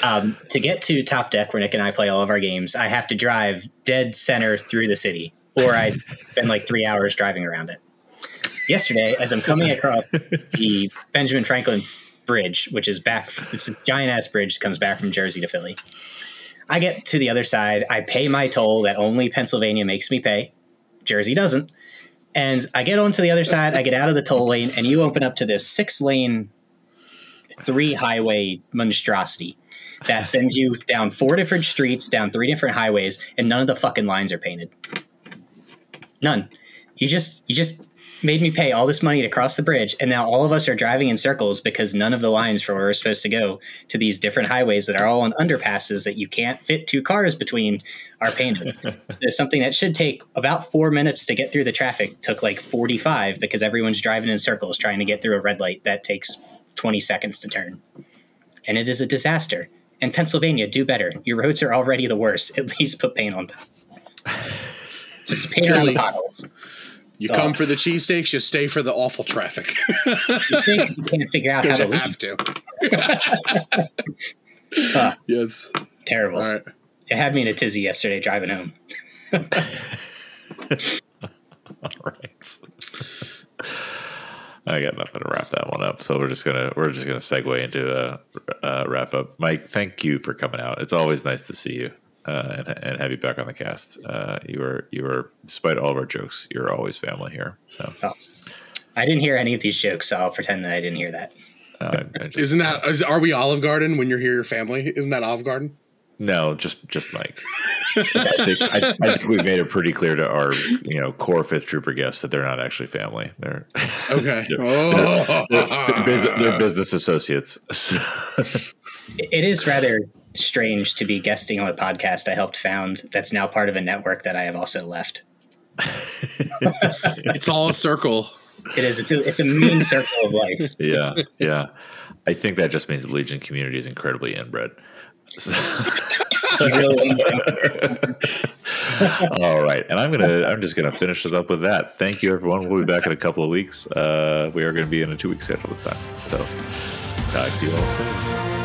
To get to Top Deck, where Nick and I play all of our games, I have to drive dead center through the city, or I spend like 3 hours driving around it. Yesterday, as I'm coming across the Benjamin Franklin Bridge, which is back, it's a giant ass bridge that comes back from Jersey to Philly. I get to the other side. I pay my toll that only Pennsylvania makes me pay. Jersey doesn't. And I get onto the other side. I get out of the toll lane, and you open up to this 6-lane, 3-highway monstrosity that sends you down 4 different streets, down 3 different highways, and none of the fucking lines are painted. None. You just made me pay all this money to cross the bridge, and now all of us are driving in circles because none of the lines for where we're supposed to go to these different highways that are all on underpasses that you can't fit 2 cars between are painted. So something that should take about 4 minutes to get through the traffic took like 45 because everyone's driving in circles trying to get through a red light that takes 20 seconds to turn. And it is a disaster. And Pennsylvania, do better. Your roads are already the worst. At least put paint on them. Just paint around the potholes. You come for the cheesesteaks, you stay for the awful traffic. You stay because you can't figure out how to leave. Have to. Yes. Terrible. All right. It had me in a tizzy yesterday driving home. All right. I got nothing to wrap that one up, so we're just gonna segue into a wrap up. Mike, thank you for coming out. It's always nice to see you. And have you back on the cast. You were, despite all of our jokes, you're always family here. So I didn't hear any of these jokes, so I'll pretend that I didn't hear that. Are we Olive Garden when you're here, your family? Isn't that Olive Garden? No, just Mike. I think we've made it pretty clear to our core 5th Trooper guests that they're not actually family. They're okay. They're business associates. It is rather strange to be guesting on a podcast I helped found that's now part of a network that I have also left. It's all a circle. It is. It's a mean circle of life. Yeah. I think that just means the Legion community is incredibly inbred. So. You really All right, and I'm just gonna finish it up with that. Thank you, everyone. We'll be back in a couple of weeks. We are going to be in a 2-week schedule this time. So talk to you all soon.